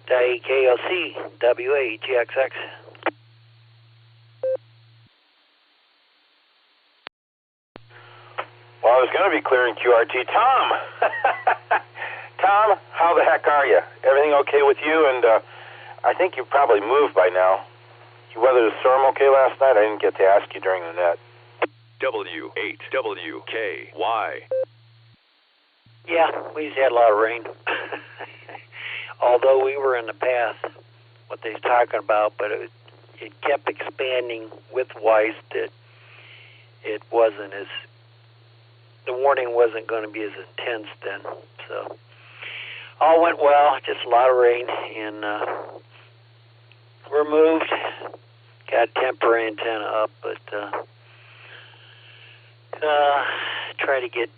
KOC, WAGXX. Well, I was going to be clearing QRT. Tom! Tom, how the heck are you? Everything okay with you? And I think you probably moved by now. You weathered the storm okay last night? I didn't get to ask you during the net. W8WKY. Yeah, we just had a lot of rain. Although we were in the path, what they're talking about, but it kept expanding width-wise that it wasn't as, the warning wasn't going to be as intense then. So all went well, just a lot of rain, and we're moved. Got a temporary antenna up, but try to get,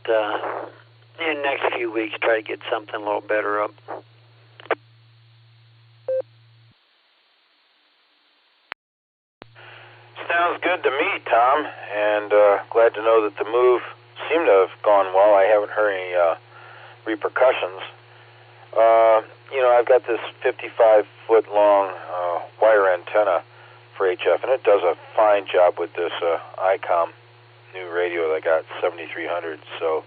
in the next few weeks, try to get something a little better up. Sounds good to me, Tom, and glad to know that the move seemed to have gone well. I haven't heard any repercussions. I've got this 55-foot long wire antenna for HF, and it does a fine job with this ICOM new radio that I got, 7300. So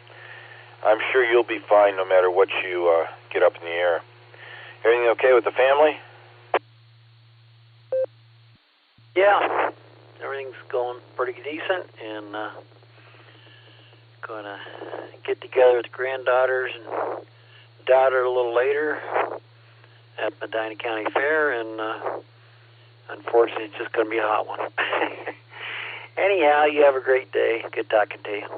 I'm sure you'll be fine no matter what you get up in the air. Everything okay with the family? Yeah, everything's going pretty decent, and gonna get together with the granddaughters and daughter a little later at Medina County Fair, and unfortunately it's just gonna be a hot one. Anyhow, you have a great day. Good talking to you.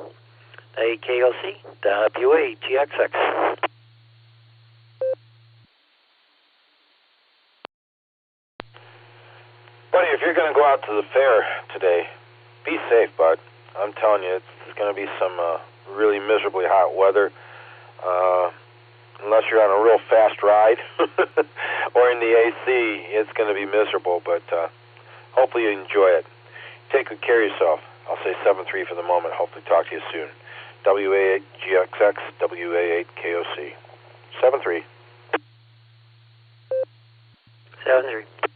AKOC, WAGXX. Buddy, if you're going to go out to the fair today, be safe, bud. I'm telling you, it's going to be some really miserably hot weather. Unless you're on a real fast ride or in the AC, it's going to be miserable, but hopefully you enjoy it. Take good care of yourself. I'll say 7-3 for the moment. Hopefully talk to you soon. WA8GXX, WA8KOC. 7-3. 7-3.